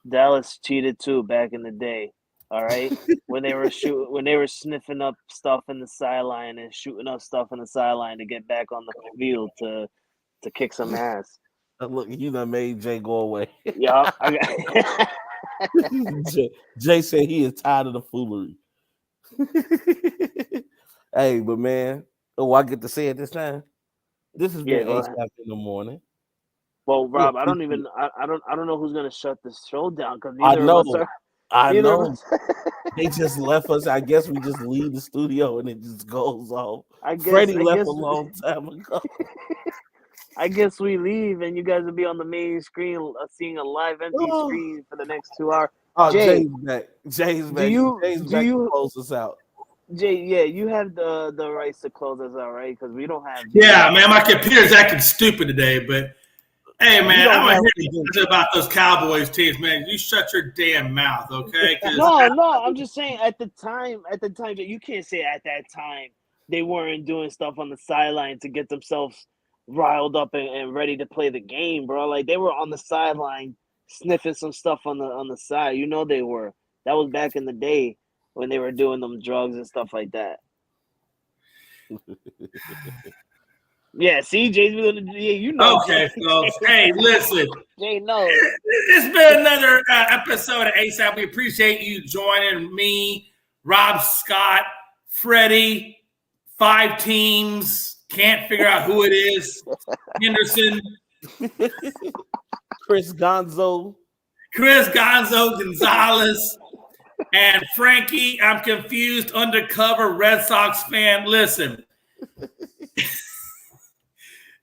Dallas cheated too back in the day. All right, when they were sniffing up stuff in the sideline and shooting up stuff in the sideline to get back on the field to kick some ass. Look, you done made Jay go away. Yeah, Jay said he is tired of the foolery. Hey, but man, I get to say it this time. This has been ASAP in the morning. Well, Rob, I don't know who's gonna shut this show down because I know. They just left us. I guess we just leave the studio and it just goes off. Freddie left a long time ago. I guess we leave and you guys will be on the main screen seeing a live empty screen for the next 2 hours. Oh, Jay's back. Jay's back. Jay's back to close us out. Jay, yeah, you have the rights to close us out, right? Because we don't have. Yeah, man, my computer's acting stupid today, but. Hey, man, I'm going to hear about those Cowboys teams, man. You shut your damn mouth, okay? No, I'm just saying at the time, you can't say at that time they weren't doing stuff on the sideline to get themselves riled up and ready to play the game, bro. Like, they were on the sideline sniffing some stuff on the side. You know they were. That was back in the day when they were doing them drugs and stuff like that. Yeah, see, Jay's you know. Okay, folks. Hey, listen. Jay knows. It's been another episode of ASAP. We appreciate you joining me, Rob Scott, Freddie, 5 teams. Can't figure out who it is. Henderson. Chris Gonzalez, and Frankie. I'm confused, undercover Red Sox fan. Listen.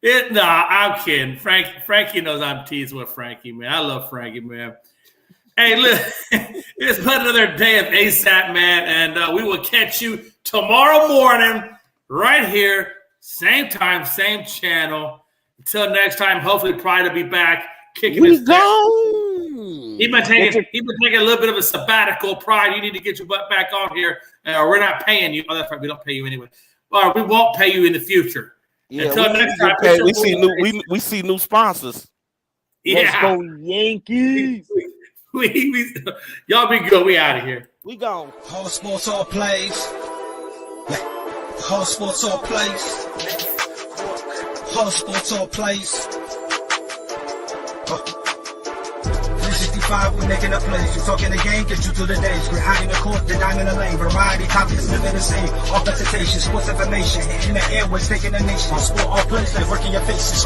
I'm kidding. Frankie knows I'm teasing with Frankie, man. I love Frankie, man. Hey, look, it's been another day of ASAP, man, and we will catch you tomorrow morning right here, same time, same channel. Until next time, hopefully Pride will be back kicking his go. He's been taking a little bit of a sabbatical. Pride, you need to get your butt back on here, or we're not paying you. Oh, that's right, we don't pay you anyway. Or we won't pay you in the future. Yeah, until next time, we see new sponsors. Yeah. Let's go Yankees. Y'all be good. We out of here. We gone. Whole sports all plays. Whole sports all plays. Whole sports all plays. 365, we making a plays. You talking the game, get you through the days. We're high in the court, the dime in the lane. Variety topics living the same. Offensive, sports information, hitting the airways, taking the nation. Sport all plays, like working your faces.